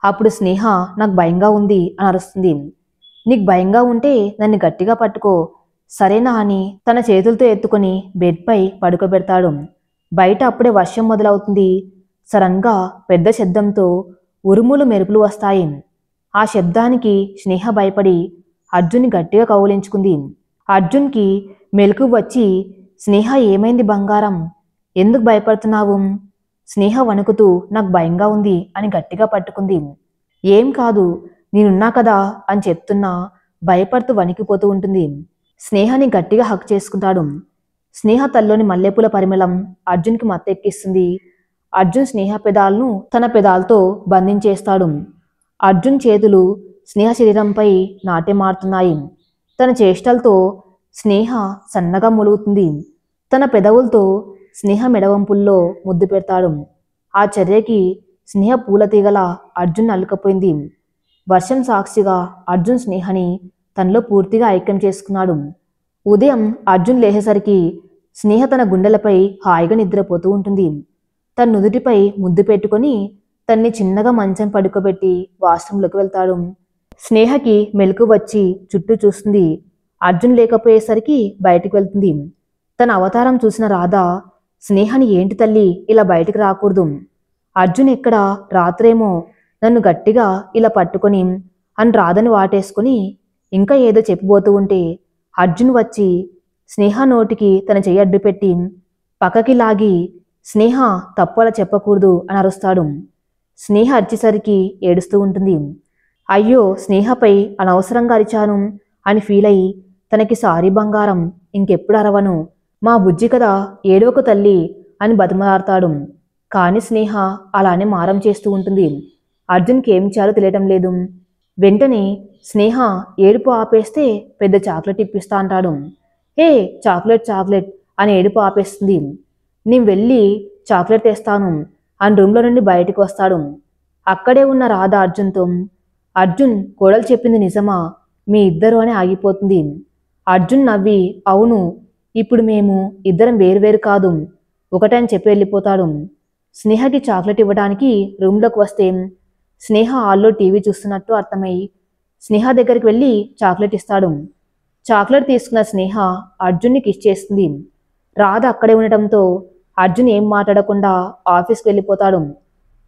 అప్పుడు స్నేహ నాకు భయంగా ఉంది అని అరుస్తుంది. నీకు భయంగా ఉంటే నన్ను గట్టిగా పట్టుకో సరేనా అని తన చేతులతో ఎత్తుకొని బెడ్పై పడుకోబెడతాడు. బయట అప్పుడే వర్షం మొదలవుతుంది. సడన్గా పెద్ద శబ్దంతో ఉరుములు మెరుపులు వస్తాయి. ఆ శబ్దానికి స్నేహ భయపడి అర్జున్ని గట్టిగా కౌగిలించుకుంది. అర్జున్కి మెలకు వచ్చి స్నేహ ఏమైంది బంగారం, ఎందుకు భయపడుతున్నావు? స్నేహ వణుకుతూ నాకు భయంగా ఉంది అని గట్టిగా పట్టుకుంది. ఏం కాదు, నేనున్నా కదా అని చెప్తున్నా భయపడుతూ వణికిపోతూ ఉంటుంది. స్నేహని గట్టిగా హక్ చేసుకుంటాడు. స్నేహ తల్లోని మల్లెపూల పరిమళం అర్జున్కి మత్తెక్కిస్తుంది. అర్జున్ స్నేహ పెదాలను తన పెదాలతో బంధించేస్తాడు. అర్జున్ చేతులు స్నేహ శరీరంపై నాట్యమాడుతున్నాయి. తన చేష్టలతో స్నేహ సన్నగా మూలుగుతుంది. తన పెదవులతో స్నేహ మెడవంపుల్లో ముద్దు పెడతాడు. ఆ చర్యకి స్నేహ పూల తీగల అర్జున్ అల్లుకపోయింది. వర్షం సాక్షిగా అర్జున్ స్నేహని తనలో పూర్తిగా ఐక్యం చేసుకున్నాడు. ఉదయం అర్జున్ లేచేసరికి స్నేహ తన గుండెలపై హాయిగా నిద్రపోతూ ఉంటుంది. తన నుదుటిపై ముద్దు పెట్టుకొని తన్ని చిన్నగా మంచం పడుకోబెట్టి వాష్రూంలోకి వెళ్తాడు. స్నేహకి మెలకు వచ్చి చుట్టూ చూస్తుంది. అర్జున్ లేకపోయేసరికి బయటికి వెళ్తుంది. తన అవతారం చూసిన రాధ స్నేహని ఏంటి తల్లి ఇలా బయటికి రాకూడదు, అర్జున్ ఎక్కడ, రాత్రేమో నన్ను గట్టిగా ఇలా పట్టుకొని అని రాధని వాటేసుకుని ఇంకా ఏదో చెప్పబోతూ ఉంటే అర్జున్ వచ్చి స్నేహ నోటికి తన చెయ్యి అడ్డు పెట్టి పక్కకి లాగి స్నేహ తప్పు అలా చెప్పకూడదు అని అరుస్తాడు. స్నేహ అరిచేసరికి ఏడుస్తూ ఉంటుంది. అయ్యో, స్నేహపై అనవసరంగా అరిచాను అని ఫీల్ అయ్యి తనకి సారీ బంగారం, ఇంకెప్పుడు అరవను, మా బుజ్జి కదా, ఏడవకు తల్లి అని బతిమలాడతాడు. కానీ స్నేహ అలానే మారం చేస్తూ ఉంటుంది. అర్జున్కి ఏం చేయాలో తెలియటం లేదు. వెంటనే స్నేహ ఏడుపు ఆపేస్తే పెద్ద చాక్లెట్ ఇప్పిస్తా అంటాడు. హే, చాక్లెట్ చాక్లెట్ అని ఏడుపు ఆపేస్తుంది. నేను వెళ్ళి చాక్లెట్ తెస్తాను అని రూమ్లో నుండి బయటికి వస్తాడు. అక్కడే ఉన్న రాధ అర్జున్తో, అర్జున్ కోడలు చెప్పింది నిజమా, మీ ఇద్దరు అని ఆగిపోతుంది. అర్జున్ నవ్వి, అవును, ఇప్పుడు మేము ఇద్దరం వేరువేరు కాదు, ఒకటే అని చెప్పి వెళ్ళిపోతాడు. స్నేహకి చాక్లెట్ ఇవ్వడానికి రూమ్లోకి వస్తే స్నేహ హాల్లో టీవీ చూస్తున్నట్టు అర్థమై స్నేహ దగ్గరికి వెళ్ళి చాక్లెట్ ఇస్తాడు. చాక్లెట్ తీసుకున్న స్నేహ అర్జున్ని కిస్ చేస్తుంది. రాధ అక్కడే ఉండటంతో అర్జున్ ఏం మాట్లాడకుండా ఆఫీస్కి వెళ్ళిపోతాడు.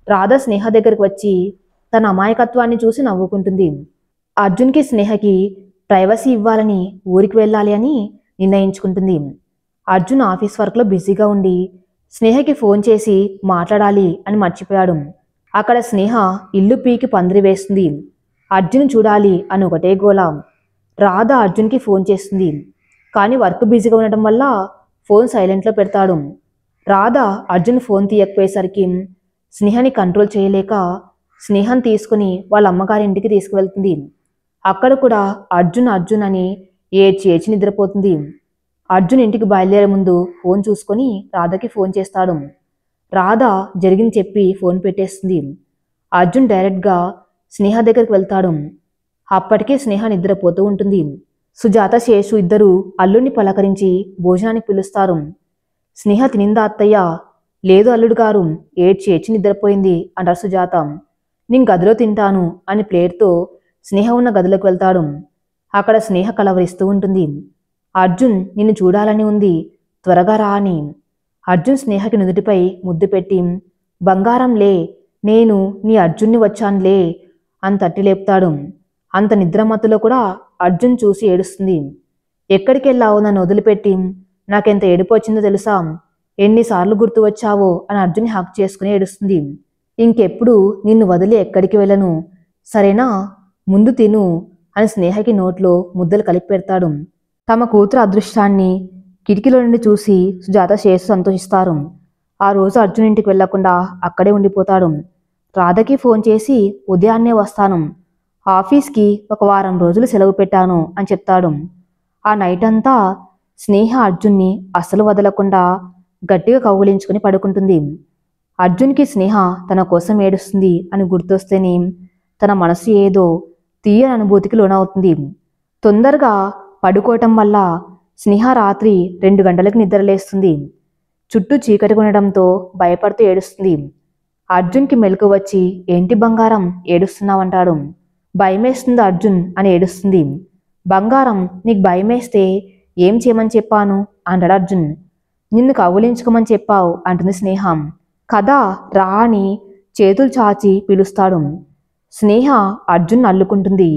రాధ స్నేహ దగ్గరికి వచ్చి తన అమాయకత్వాన్ని చూసి నవ్వుకుంటుంది. అర్జున్కి స్నేహకి ప్రైవసీ ఇవ్వాలని ఊరికి వెళ్ళాలి అని నిర్ణయించుకుంటుంది. అర్జున్ ఆఫీస్ వర్క్లో బిజీగా ఉండి స్నేహకి ఫోన్ చేసి మాట్లాడాలి అని మర్చిపోయాడు. అక్కడ స్నేహ ఇల్లు పీకి పందిరి వేస్తుంది. అర్జున్ చూడాలి అని ఒకటే గోల. రాధ అర్జున్కి ఫోన్ చేస్తుంది. కానీ వర్క్ బిజీగా ఉండటం వల్ల ఫోన్ సైలెంట్లో పెడతాడు. రాధ అర్జున్ ఫోన్ తీయకపోయేసరికి స్నేహని కంట్రోల్ చేయలేక స్నేహం తీసుకుని వాళ్ళ అమ్మగారింటికి తీసుకువెళ్తుంది. అక్కడ కూడా అర్జున్ అర్జున్ అని ఏడ్చి నిద్రపోతుంది. అర్జున్ ఇంటికి బయలుదేరే ముందు ఫోన్ చూసుకొని రాధకి ఫోన్ చేస్తాడు. రాధ జరిగింది చెప్పి ఫోన్ పెట్టేస్తుంది. అర్జున్ డైరెక్ట్గా స్నేహ దగ్గరికి వెళ్తాడు. అప్పటికే స్నేహ నిద్రపోతూ ఉంటుంది. సుజాత శేషు ఇద్దరు అల్లుడిని పలకరించి భోజనానికి పిలుస్తారు. స్నేహ తినిందా అత్తయ్య? లేదు అల్లుడు గారు, ఏడ్చి నిద్రపోయింది అంటారు సుజాత. నేను గదిలో తింటాను అని ప్లేట్తో స్నేహ ఉన్న గదిలోకి వెళ్తాడు. అక్కడ స్నేహ కలవరిస్తూ ఉంటుంది. అర్జున్ నిన్ను చూడాలని ఉంది, త్వరగా రా అని. అర్జున్ స్నేహకి నుదుటిపై ముద్దు పెట్టి, బంగారం లే, నేను నీ అర్జున్ని వచ్చానులే అని తట్టి లేపుతాడు. అంత నిద్రమత్తులో కూడా అర్జున్ చూసి ఏడుస్తుంది. ఎక్కడికి వెళ్ళావు నన్ను వదిలిపెట్టి? నాకెంత ఏడుపు వచ్చిందో తెలుసా? ఎన్నిసార్లు గుర్తు వచ్చావో అని అర్జున్ హక్ చేసుకుని ఏడుస్తుంది. ఇంకెప్పుడు నిన్ను వదిలి ఎక్కడికి వెళ్ళను, సరేనా? ముందు తిను అని స్నేహకి నోట్లో ముద్దలు కలిపి పెడతాడు. తమ కూతురు అదృష్టాన్ని కిటికీలో నుండి చూసి సుజాత శేషు సంతోషిస్తారు. ఆ రోజు అర్జున్ ఇంటికి వెళ్లకుండా అక్కడే ఉండిపోతాడు. రాధకి ఫోన్ చేసి ఉదయాన్నే వస్తాను, ఆఫీస్కి ఒక వారం రోజులు సెలవు పెట్టాను అని చెప్తాడు. ఆ నైట్ అంతా స్నేహ అర్జున్ని అస్సలు వదలకుండా గట్టిగా కౌగిలించుకుని పడుకుంటుంది. అర్జున్కి స్నేహ తన కోసం ఏడుస్తుంది అని గుర్తొస్తేనే తన మనసు ఏదో తీయని అనుభూతికి లోనవుతుంది. తొందరగా పడుకోవటం వల్ల స్నేహ రాత్రి 2 గంటలకు నిద్రలేస్తుంది. చుట్టూ చీకటి కొనడంతో భయపడుతూ ఏడుస్తుంది. అర్జున్కి మెలకు వచ్చి, ఏంటి బంగారం ఏడుస్తున్నావంటాడు. భయమేస్తుంది అర్జున్ అని ఏడుస్తుంది. బంగారం, నీకు భయమేస్తే ఏం చేయమని చెప్పాను అంటాడు అర్జున్. నిన్ను కౌగిలించుకోమని చెప్పావు అంటుంది స్నేహ. కదా రా అని చేతులు చాచి పిలుస్తాడు. స్నేహ అర్జున్ అల్లుకుంటుంది.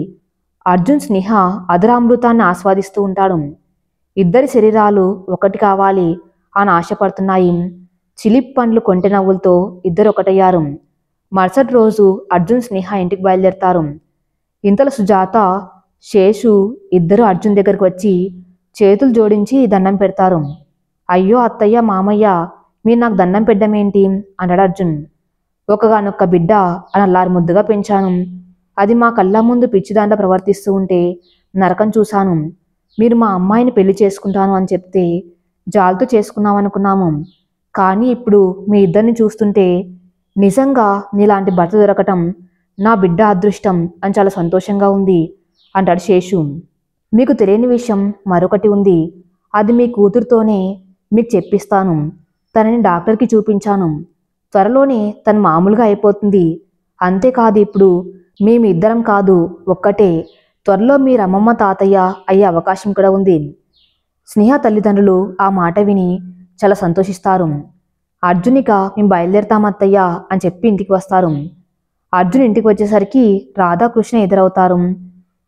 అర్జున్ స్నేహ అధరామృతాన్ని ఆస్వాదిస్తూ ఉంటాడు. ఇద్దరి శరీరాలు ఒకటి కావాలి అని ఆశపడుతున్నాయి. చిలిప్ పండ్లు కొంటె నవ్వులతో ఇద్దరు ఒకటయ్యారు. మరుసటి రోజు అర్జున్ స్నేహ ఇంటికి బయలుదేరతారు. ఇంతలో సుజాత శేషు ఇద్దరు అర్జున్ దగ్గరికి వచ్చి చేతులు జోడించి దండం పెడతారు. అయ్యో అత్తయ్య, మామయ్య, మీరు నాకు దండం పెట్టడమేంటి అంటాడు అర్జున్. ఒకగానొక్క బిడ్డ అని అల్లారు ముద్దుగా పెంచాను. అది మా కళ్ళ ముందు పిచ్చిదాంట్లో ప్రవర్తిస్తూ ఉంటే నరకం చూశాను. మీరు మా అమ్మాయిని పెళ్లి చేసుకుంటాను అని చెప్తే జాలితో చేసుకున్నామనుకున్నాము. కానీ ఇప్పుడు మీ ఇద్దరిని చూస్తుంటే నిజంగా నీలాంటి భర్త దొరకటం నా బిడ్డ అదృష్టం అని చాలా సంతోషంగా ఉంది అంటాడు శేషు. మీకు తెలియని విషయం మరొకటి ఉంది, అది మీ కూతురుతోనే మీకు చెప్పిస్తాను. తనని డాక్టర్కి చూపించాను. త్వరలోనే తను మామూలుగా అయిపోతుంది. అంతేకాదు, ఇప్పుడు మేమిద్దరం కాదు, ఒక్కటే. త్వరలో మీరు అమ్మమ్మ తాతయ్య అయ్యే అవకాశం కూడా ఉంది. స్నేహ తల్లిదండ్రులు ఆ మాట విని చాలా సంతోషిస్తారు. అర్జునిక మేము బయలుదేరతామత్తయ్యా అని చెప్పి ఇంటికి వస్తారు. అర్జున్ ఇంటికి వచ్చేసరికి రాధాకృష్ణ ఎదురవుతారు.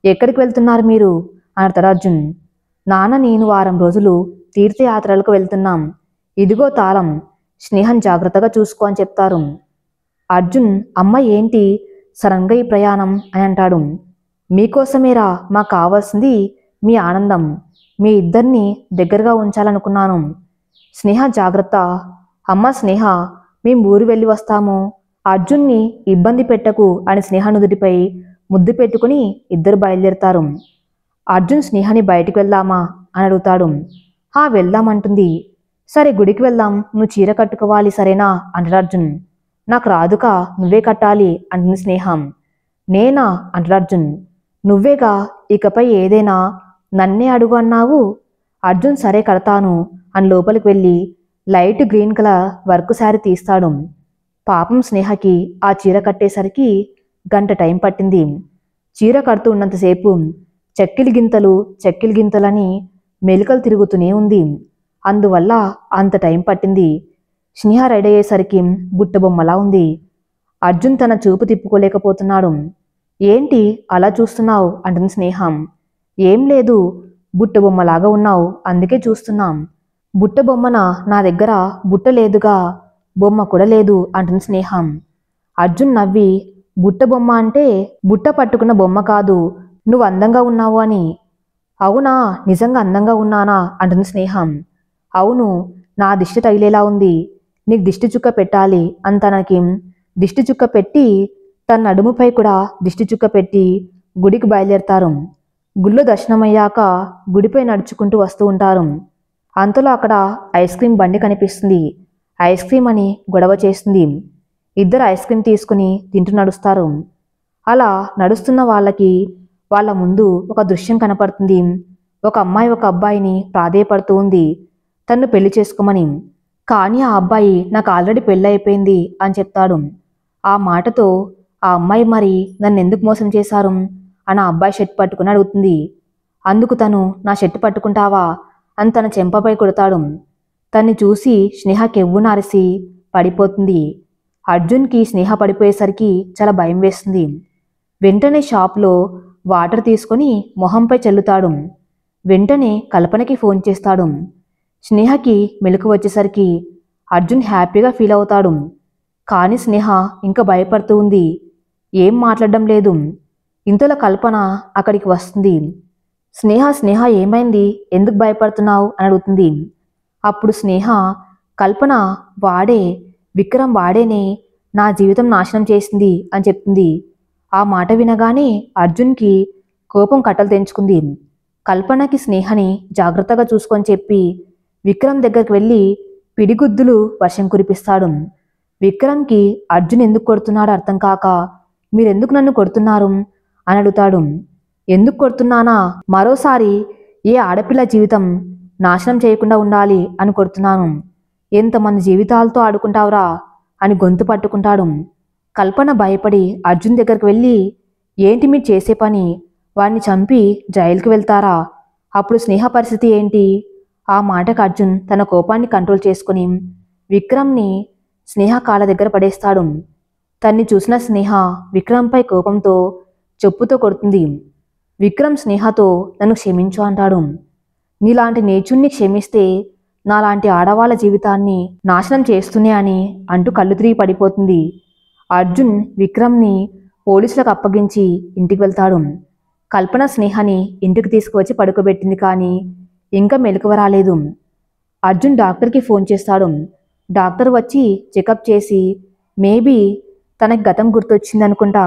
ఎక్కడికి వెళ్తున్నారు మీరు అని అడతారు అర్జున్. నాన్న నేను వారం రోజులు తీర్థయాత్రలకు వెళ్తున్నాం, ఇదిగో తాళం, స్నేహం జాగ్రత్తగా చూసుకో అని చెప్తారు. అర్జున్, అమ్మ ఏంటి సడన్గా ఈ ప్రయాణం అని అంటాడు. మీకోసమేరా, మాకు కావాల్సింది మీ ఆనందం, మీ ఇద్దరిని దగ్గరగా ఉంచాలనుకున్నాను. స్నేహ జాగ్రత్త. అమ్మ స్నేహ, మేము ఊరు వెళ్ళి వస్తాము, అర్జున్ని ఇబ్బంది పెట్టకు అని స్నేహ నుదుటిపై ముద్దు పెట్టుకుని ఇద్దరు బయలుదేరుతారు. అర్జున్ స్నేహని బయటికి వెళ్దామా అని అడుగుతాడు. వెళ్దామంటుంది. సరే గుడికి వెళ్దాం, నువ్వు చీర కట్టుకోవాలి సరేనా అంటాడు అర్జున్. నాకు రాదుకా, నువ్వే కట్టాలి అంటుంది స్నేహం. నేనా అంటాడు అర్జున్. నువ్వేగా, ఇకపై ఏదైనా నన్నే అడుగు అన్నావు. అర్జున్ సరే కడతాను అని లోపలికి వెళ్ళి light green colour work sari తీస్తాడు. పాపం స్నేహకి ఆ చీర కట్టేసరికి గంట టైం పట్టింది. చీర కడుతూ ఉన్నంతసేపు చెక్కిలి గింతలని మెలికలు తిరుగుతూనే ఉంది. అందువల్ల అంత టైం పట్టింది. స్నేహ రెడీ అయ్యేసరికి బుట్టబొమ్మలా ఉంది. అర్జున్ తన చూపు తిప్పుకోలేకపోతున్నాడు. ఏంటి అలా చూస్తున్నావు అంటుంది స్నేహం. ఏం లేదు, బుట్టబొమ్మలాగా ఉన్నావు అందుకే చూస్తున్నాం. బుట్టబొమ్మన, నా దగ్గర బుట్ట లేదుగా, బొమ్మ కూడా లేదు అంటుంది స్నేహం. అర్జున్ నవ్వి, బుట్టబొమ్మ అంటే బుట్ట పట్టుకున్న బొమ్మ కాదు, నువ్వు అందంగా ఉన్నావు అని. అవునా, నిజంగా అందంగా ఉన్నానా అంటుంది స్నేహం. అవును, నా దిష్టి తగిలేలా ఉంది, నీకు దిష్టి చుక్క పెట్టాలి అని తనకి దిష్టి చుక్క పెట్టి తన నడుముపై కూడా దిష్టి చుక్క పెట్టి గుడికి బయలుదేరతారు. గుళ్ళో దర్శనమయ్యాక గుడిపై నడుచుకుంటూ వస్తూ ఉంటారు. అంతలో అక్కడ ఐస్ క్రీం బండి కనిపిస్తుంది. ఐస్ క్రీం అని గొడవ చేస్తుంది. ఇద్దరు ఐస్ క్రీం తీసుకుని తింటూ నడుస్తారు. అలా నడుస్తున్న వాళ్ళ ముందు ఒక దృశ్యం కనపడుతుంది. ఒక అమ్మాయి ఒక అబ్బాయిని ప్రాధేయపడుతూ ఉంది తన్ను పెళ్లి చేసుకోమని. కానీ ఆ అబ్బాయి నాకు ఆల్రెడీ పెళ్ళి అయిపోయింది అని చెప్తాడు. ఆ మాటతో ఆ అమ్మాయి మరి నన్ను ఎందుకు మోసం చేశారు అని ఆ అబ్బాయి షర్ట్ పట్టుకుని అడుగుతుంది. అందుకు తను నా షర్ట్ పట్టుకుంటావా అని తన చెంపపై కొడతాడు. తన్ని చూసి స్నేహ కెవ్వున అరిసి పడిపోతుంది. అర్జున్కి స్నేహ పడిపోయేసరికి చాలా భయం వేస్తుంది. వెంటనే షాప్లో వాటర్ తీసుకొని మొహంపై చల్లుతాడు. వెంటనే కల్పనకి ఫోన్ చేస్తాడు. స్నేహకి మెలకు వచ్చేసరికి అర్జున్ హ్యాపీగా ఫీల్ అవుతాడు. కానీ స్నేహ ఇంకా భయపడుతూ ఉంది, ఏం మాట్లాడడం లేదు. ఇంతలో కల్పన అక్కడికి వస్తుంది. స్నేహ ఏమైంది, ఎందుకు భయపడుతున్నావు అని అడుగుతుంది. అప్పుడు స్నేహ, కల్పన విక్రమ్ వాడేనే నా జీవితం నాశనం చేసింది అని చెప్తుంది. ఆ మాట వినగానే అర్జున్కి కోపం కట్టలు తెంచుకుంది. కల్పనకి స్నేహని జాగ్రత్తగా చూసుకొని చెప్పి విక్రమ్ దగ్గరికి వెళ్ళి పిడిగుద్దులు వర్షం కురిపిస్తాడు. విక్రమ్కి అర్జున్ ఎందుకు కొడుతున్నాడో అర్థం కాక, మీరెందుకు నన్ను కొడుతున్నారు అని అడుగుతాడు. ఎందుకు కొడుతున్నానా, మరోసారి ఏ ఆడపిల్ల జీవితం నాశనం చేయకుండా ఉండాలి అని కొడుతున్నాను. ఎంతమంది జీవితాలతో ఆడుకుంటావురా అని గొంతు పట్టుకుంటాడు. కల్పన భయపడి అర్జున్ దగ్గరికి వెళ్ళి, ఏంటి మీరు చేసే పని, వాడిని చంపి జైలుకి వెళ్తారా, అప్పుడు స్నేహ పరిస్థితి ఏంటి? ఆ మాటకు అర్జున్ తన కోపాన్ని కంట్రోల్ చేసుకుని విక్రమ్ని స్నేహ కాళ్ళ దగ్గర పడేస్తాడు. తన్ని చూసిన స్నేహ విక్రమ్పై కోపంతో చెప్పుతో కొడుతుంది. విక్రమ్ స్నేహతో నన్ను క్షమించు అంటాడు. నీలాంటి నీచుణ్ణి క్షమిస్తే నాలాంటి ఆడవాళ్ళ జీవితాన్ని నాశనం చేస్తూనే అని అంటూ కళ్ళు తిరిగి పడిపోతుంది. అర్జున్ విక్రమ్ని పోలీసులకు అప్పగించి ఇంటికి వెళ్తాడు. కల్పన స్నేహని ఇంటికి తీసుకువచ్చి పడుకోబెట్టింది, కానీ ఇంకా మెలకువ రాలేదు. అర్జున్ డాక్టర్కి ఫోన్ చేస్తాడు. డాక్టర్ వచ్చి చెకప్ చేసి మేబీ తనకి గతం గుర్తొచ్చింది అనుకుంటా,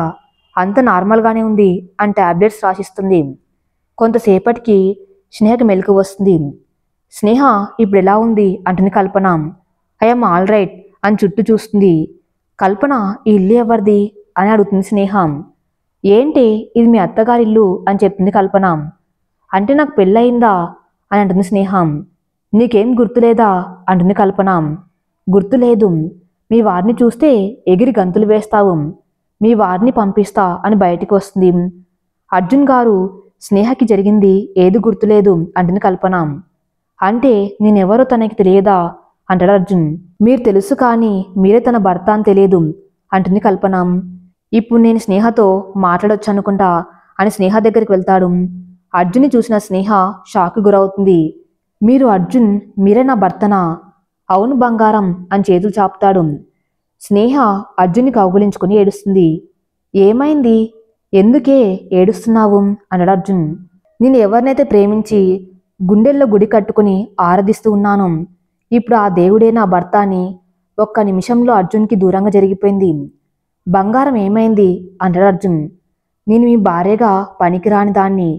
అంత నార్మల్గానే ఉంది అని టాబ్లెట్స్ రాసిస్తుంది. కొంతసేపటికి స్నేహకి మెలకువ వస్తుంది. స్నేహ ఇప్పుడు ఎలా ఉంది అంటుంది కల్పన. ఐఎమ్ ఆల్ రైట్ అని చుట్టూ చూస్తుంది. కల్పన, ఈ ఇల్లు ఎవరిది అని అడుగుతుంది స్నేహ. ఏంటి, ఇది మీ అత్తగారిల్లు అని చెప్తుంది కల్పన. అంటే నాకు పెళ్ళయిందా అని అంటుంది స్నేహం. నీకేం గుర్తులేదా అంటుంది కల్పన. గుర్తులేదు, మీ వారిని చూస్తే ఎగిరి గంతులు వేస్తావు, మీ వారిని పంపిస్తా అని బయటికి వస్తుంది. అర్జున్ గారు, స్నేహకి జరిగింది ఏది గుర్తులేదు అంటుంది కల్పన. అంటే నేనెవరో తనకి తెలియదా అంటాడు అర్జున్. మీరు తెలుసు కానీ మీరే తన భర్త అని తెలియదు అంటుంది కల్పన. ఇప్పుడు నేను స్నేహతో మాట్లాడొచ్చు అనుకుంటా అని స్నేహ దగ్గరికి వెళ్తాడు. అర్జున్ని చూసిన స్నేహ షాక్కి గురవుతుంది. మీరు అర్జున్, మీరే నా భర్తనా? అవును బంగారం అని చేతులు చాపుతాడు. స్నేహ అర్జున్ని కౌగులించుకుని ఏడుస్తుంది. ఏమైంది, ఎందుకే ఏడుస్తున్నావు అన్నాడు అర్జున్. నేను ఎవరినైతే ప్రేమించి గుండెల్లో గుడి కట్టుకుని ఆరాధిస్తూ ఉన్నాను, ఇప్పుడు ఆ దేవుడే నా భర్త అని ఒక్క నిమిషంలో అర్జున్కి దూరంగా జరిగిపోయింది. బంగారం ఏమైంది అంటాడు అర్జున్. నేను మీ భార్యగా పనికిరాని దాన్ని,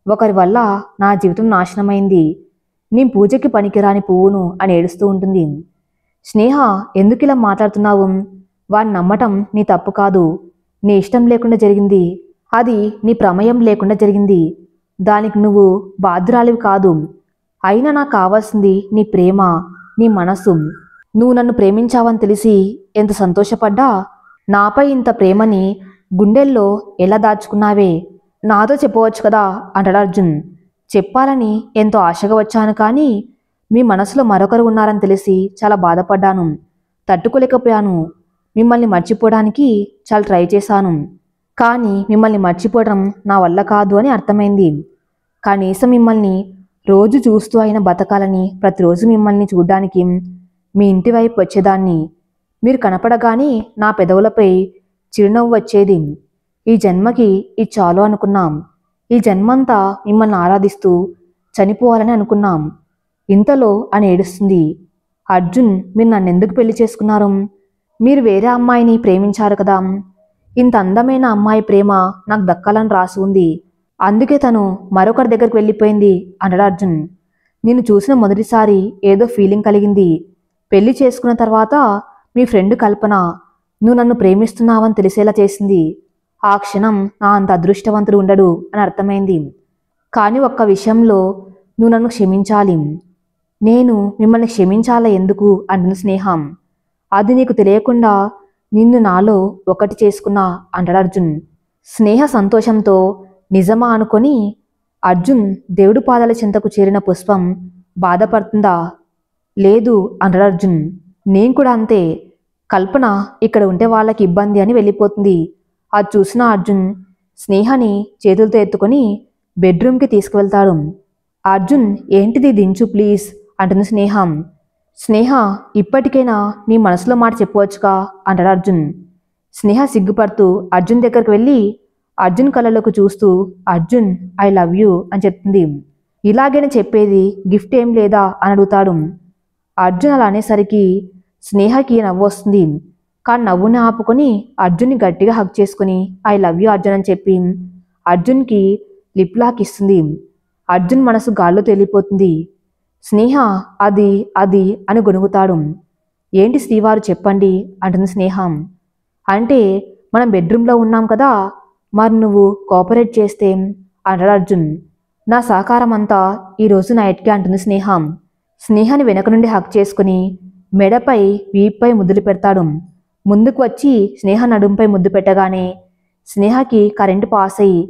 ఒకరి వల్ల నా జీవితం నాశనమైంది, నీ పూజకి పనికిరాని పువ్వును అని ఏడుస్తూ ఉంటుంది. స్నేహ, ఎందుకు ఇలా మాట్లాడుతున్నావు? వాడిని నమ్మటం నీ తప్పు కాదు. నీ ఇష్టం లేకుండా జరిగింది. అది నీ ప్రమేయం లేకుండా జరిగింది. దానికి నువ్వు బాధ్యురాలివి కాదు. అయినా నాకు కావాల్సింది నీ ప్రేమ, నీ మనసు. నువ్వు నన్ను ప్రేమించావని తెలిసి ఎంత సంతోషపడ్డా నాపై ఇంత ప్రేమని గుండెల్లో ఎలా దాచుకున్నావే? నాతో చెప్పవచ్చు కదా అంటాడు అర్జున్. చెప్పాలని ఎంతో ఆశగా వచ్చాను, కానీ మీ మనసులో మరొకరు ఉన్నారని తెలిసి చాలా బాధపడ్డాను. తట్టుకోలేకపోయాను. మిమ్మల్ని మర్చిపోవడానికి చాలా ట్రై చేశాను, కానీ మిమ్మల్ని మర్చిపోవడం నా వల్ల కాదు అని అర్థమైంది. కనీసం మిమ్మల్ని రోజు చూస్తూ అయినా బతకాలని ప్రతిరోజు మిమ్మల్ని చూడ్డానికి మీ ఇంటి వైపు వచ్చేదాన్ని. మీరు కనపడగానే నా పెదవులపై చిరునవ్వు వచ్చేది. ఈ జన్మకి ఇది చాలు అనుకున్నాం. ఈ జన్మంతా మిమ్మల్ని ఆరాధిస్తూ చనిపోవాలని అనుకున్నాం. ఇంతలో అని ఏడుస్తుంది. అర్జున్, మీరు నన్ను ఎందుకు పెళ్లి చేసుకున్నారు? మీరు వేరే అమ్మాయిని ప్రేమించారు కదా. ఇంత అందమైన అమ్మాయి ప్రేమ నాకు దక్కాలని రాసి ఉంది. అందుకే తను మరొకరి దగ్గరికి వెళ్ళిపోయింది అన్నాడు అర్జున్. నిన్ను చూసిన మొదటిసారి ఏదో ఫీలింగ్ కలిగింది. పెళ్లి చేసుకున్న తర్వాత మీ ఫ్రెండ్ కల్పన నువ్వు నన్ను ప్రేమిస్తున్నావని తెలిసేలా చేసింది. ఆ క్షణం నా అంత అదృష్టవంతుడు ఉండడు అని అర్థమైంది. కానీ ఒక్క విషయంలో నువ్వు నన్ను క్షమించాలి. నేను మిమ్మల్ని క్షమించాలా ఎందుకు అంటున్న స్నేహం. అది నీకు తెలియకుండా నిన్ను నాలో ఒకటి చేసుకున్నా అంటాడు అర్జున్. స్నేహ సంతోషంతో నిజమా అనుకొని, అర్జున్ దేవుడి పాదాల చెంతకు చేరిన పుష్పం బాధపడుతుందా? లేదు అంటాడు అర్జున్. నేను కూడా అంతే. కల్పన ఇక్కడ ఉంటే వాళ్ళకి ఇబ్బంది అని వెళ్ళిపోతుంది. అది చూసిన అర్జున్ స్నేహని చేతులతో ఎత్తుకొని బెడ్రూమ్కి తీసుకువెళ్తాడు. అర్జున్, ఏంటిది, దించు ప్లీజ్ అంటుంది స్నేహం. స్నేహ, ఇప్పటికైనా నీ మనసులో మాట చెప్పవచ్చుగా అంటాడు అర్జున్. స్నేహ సిగ్గుపడుతూ అర్జున్ దగ్గరికి వెళ్ళి అర్జున్ కళ్ళలోకి చూస్తూ, అర్జున్, ఐ లవ్ యూ అని చెప్తుంది. ఇలాగైనా చెప్పేది, గిఫ్ట్ ఏం లేదా అని అడుగుతాడు. అర్జున్ అలా అనేసరికి స్నేహకి నవ్వు వస్తుంది. కానీ నవ్వుని ఆపుకొని అర్జున్ని గట్టిగా హగ్ చేసుకుని ఐ లవ్ యూ అర్జున్ అని చెప్పి అర్జున్కి లిప్ లాక్ ఇస్తుంది. అర్జున్ మనసు గాల్లో తేలిపోతుంది. స్నేహ, అది అది అని గొణుగుతాడు. ఏంటి శ్రీవారు చెప్పండి అంటుంది స్నేహం. అంటే మనం బెడ్రూమ్లో ఉన్నాం కదా, మరి నువ్వు కోఆపరేట్ చేస్తే అంటాడు అర్జున్. నా సహకారం అంతా ఈరోజు నైట్కి అంటుంది స్నేహం. స్నేహాన్ని వెనక నుండి హక్ చేసుకుని మెడపై వీపై ముద్దులు పెడతాడు. ముందుకు వచ్చి స్నేహ నడుంపై ముద్దు పెట్టగానే స్నేహకి కరెంటు పాస్ అయ్యి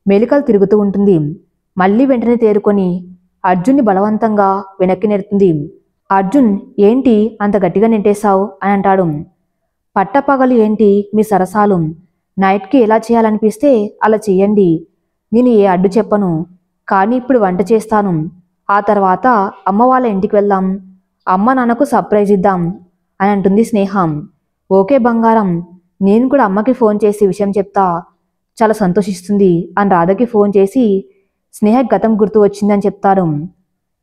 మెలికలు తిరుగుతూ ఉంటుంది. మళ్ళీ వెంటనే తేరుకొని అర్జున్ని బలవంతంగా వెనక్కి నెడుతుంది. అర్జున్, ఏంటి అంత గట్టిగా నెట్టేశావు అని అంటాడు. పట్టపగలు ఏంటి మీ సరసాలు? నైట్కి ఎలా చేయాలనిపిస్తే అలా చెయ్యండి. నేను ఏ అడ్డు చెప్పను. కానీ ఇప్పుడు వంట చేస్తాను. ఆ తర్వాత అమ్మ వాళ్ళ ఇంటికి వెళ్దాం. అమ్మ నాన్నకు సర్ప్రైజ్ ఇద్దాం అని అంటుంది స్నేహం. ఓకే బంగారం, నేను కూడా అమ్మకి ఫోన్ చేసి విషయం చెప్తా, చాలా సంతోషిస్తుంది అని రాధకి ఫోన్ చేసి స్నేహ గతం గుర్తు వచ్చిందని చెప్తాడు.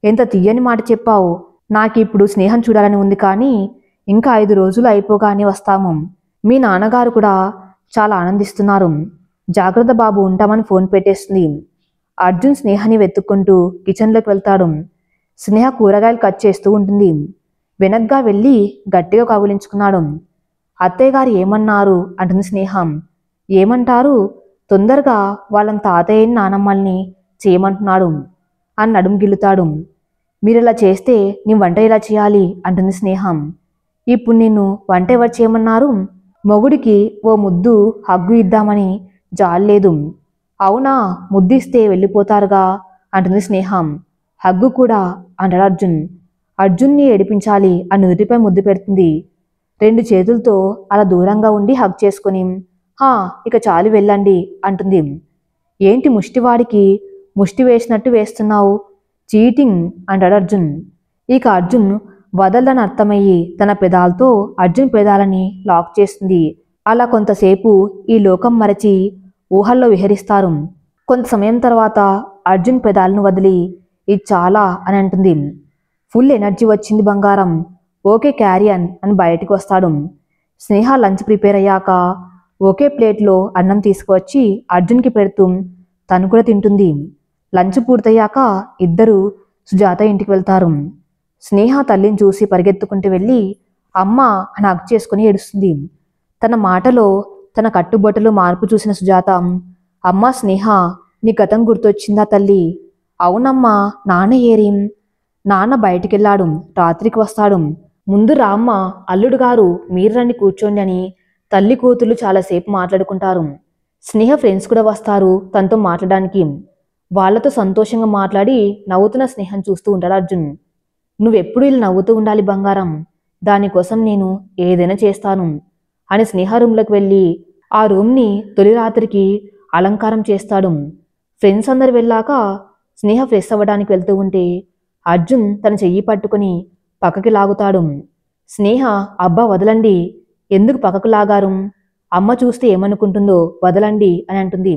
ఎంత తీయని మాట చెప్పావు. నాకు ఇప్పుడు స్నేహం చూడాలని ఉంది, కానీ ఇంకా 5 రోజులు అయిపోగానే వస్తాము. మీ నాన్నగారు కూడా చాలా ఆనందిస్తున్నారు. జాగ్రత్త బాబు, ఉంటామని ఫోన్ పెట్టేస్తుంది. అర్జున్ స్నేహాన్ని వెతుక్కుంటూ కిచెన్లోకి వెళ్తాడు. స్నేహ కూరగాయలు కట్ చేస్తూ ఉంటుంది. వెనక్గా వెళ్ళి గట్టిగా కౌగిలించుకున్నాడు. అత్తయ్య గారు ఏమన్నారు అంటుంది స్నేహం. ఏమంటారు, తొందరగా వాళ్ళని తాతయ్యని నానమ్మల్ని చేయమంటున్నాడు అని నడుము గిల్లుతాడు. మీరిలా చేస్తే నీ వంట ఇలా చేయాలి అంటుంది స్నేహం. ఇప్పుడు నిన్ను వంట ఎవరు చేయమన్నారు? మొగుడికి ఓ ముద్దు హగ్గు ఇద్దామని జాలేదు. అవునా, ముద్దిస్తే వెళ్ళిపోతారుగా అంటుంది స్నేహం. హగ్గు కూడా అంటాడు అర్జున్. అర్జున్ని ఏడిపించాలి అని నుదుటిపై ముద్దు పెడుతుంది. 2 చేతులతో అలా దూరంగా ఉండి హగ్ చేసుకుని ఇక చాలు వెళ్ళండి అంటుంది. ఏంటి ముష్టివాడికి ముష్టి వేసినట్టు వేస్తున్నావు? చీటింగ్ అంటాడు అర్జున్. ఇక అర్జున్ వదలని అర్థమయ్యి తన పెదాలతో అర్జున్ పెదాలని లాక్ చేస్తుంది. అలా కొంతసేపు ఈ లోకం మరచి ఊహల్లో విహరిస్తారు. కొంత సమయం తర్వాత అర్జున్ పెదాలను వదిలి ఇది చాలా అని అంటుంది. ఫుల్ ఎనర్జీ వచ్చింది బంగారం, ఓకే క్యారియన్ అని బయటికి వస్తాడు. స్నేహ లంచ్ ప్రిపేర్ అయ్యాక ఒకే ప్లేట్లో అన్నం తీసుకువచ్చి అర్జున్కి పెడుతూ తను కూడా తింటుంది. లంచ్ పూర్తయ్యాక ఇద్దరు సుజాత ఇంటికి వెళ్తారు. స్నేహ తల్లిని చూసి పరిగెత్తుకుంటూ వెళ్ళి అమ్మ అని హగ్ చేసుకుని ఏడుస్తుంది. తన మాటలో తన కట్టుబొట్టలు మార్పు చూసిన సుజాత, అమ్మా స్నేహ, నీ గతం గుర్తొచ్చిందా తల్లి? అవునమ్మా, నాన్న ఏరీం? నాన్న బయటికెళ్ళాడు, రాత్రికి వస్తాడు. ముందు రామ్మ, అల్లుడు గారు మీరు రండి కూర్చోండి అని తల్లి కూతుళ్ళు చాలాసేపు మాట్లాడుకుంటారు. స్నేహ ఫ్రెండ్స్ కూడా వస్తారు తనతో మాట్లాడడానికి. వాళ్లతో సంతోషంగా మాట్లాడి నవ్వుతున్న స్నేహం చూస్తూ ఉంటాడు అర్జున్. నువ్వెప్పుడు ఇలా నవ్వుతూ ఉండాలి బంగారం, దానికోసం నేను ఏదైనా చేస్తాను అని స్నేహ రూమ్లోకి వెళ్ళి ఆ రూమ్ని తొలి రాత్రికి అలంకారం చేస్తాడు. ఫ్రెండ్స్ అందరు వెళ్ళాక స్నేహ ఫ్రెష్ అవ్వడానికి వెళ్తూ ఉంటే అర్జున్ తన చెయ్యి పట్టుకుని పక్కకి లాగుతాడు. స్నేహ, అబ్బా వదలండి, ఎందుకు పక్కకు లాగారు? అమ్మ చూస్తే ఏమనుకుంటుందో, వదలండి అని అంటుంది.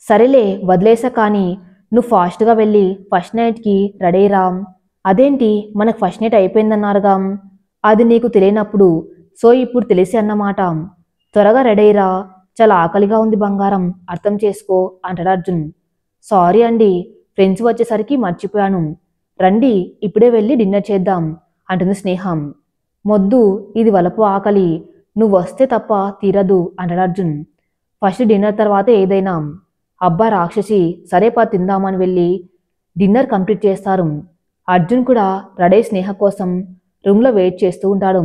సరేలే వదిలేసా, కానీ నువ్వు ఫాస్ట్గా వెళ్ళి ఫస్ట్ నైట్కి రెడీ రా. అదేంటి, మనకు ఫస్ట్ నైట్ అయిపోయిందన్నారుగా? అది నీకు తెలియనప్పుడు, సో ఇప్పుడు తెలిసి అన్నమాట. త్వరగా రెడీ రా, చాలా ఆకలిగా ఉంది బంగారం, అర్థం చేసుకో అంటాడు అర్జున్. సారీ అండి, ఫ్రెండ్స్ వచ్చేసరికి మర్చిపోయాను. రండి ఇప్పుడే వెళ్ళి డిన్నర్ చేద్దాం అంటుంది స్నేహం. మొద్దు, ఇది వలపు ఆకలి, నువ్వు వస్తే తప్ప తీరదు అంటాడు అర్జున్. ఫస్ట్ డిన్నర్ తర్వాత ఏదైనా. అబ్బా రాక్షసి, సరే పా తిందామని వెళ్ళి డిన్నర్ కంప్లీట్ చేస్తారు. అర్జున్ కూడా రెడీ స్నేహ కోసం రూమ్లో వెయిట్ చేస్తూ ఉంటాడు.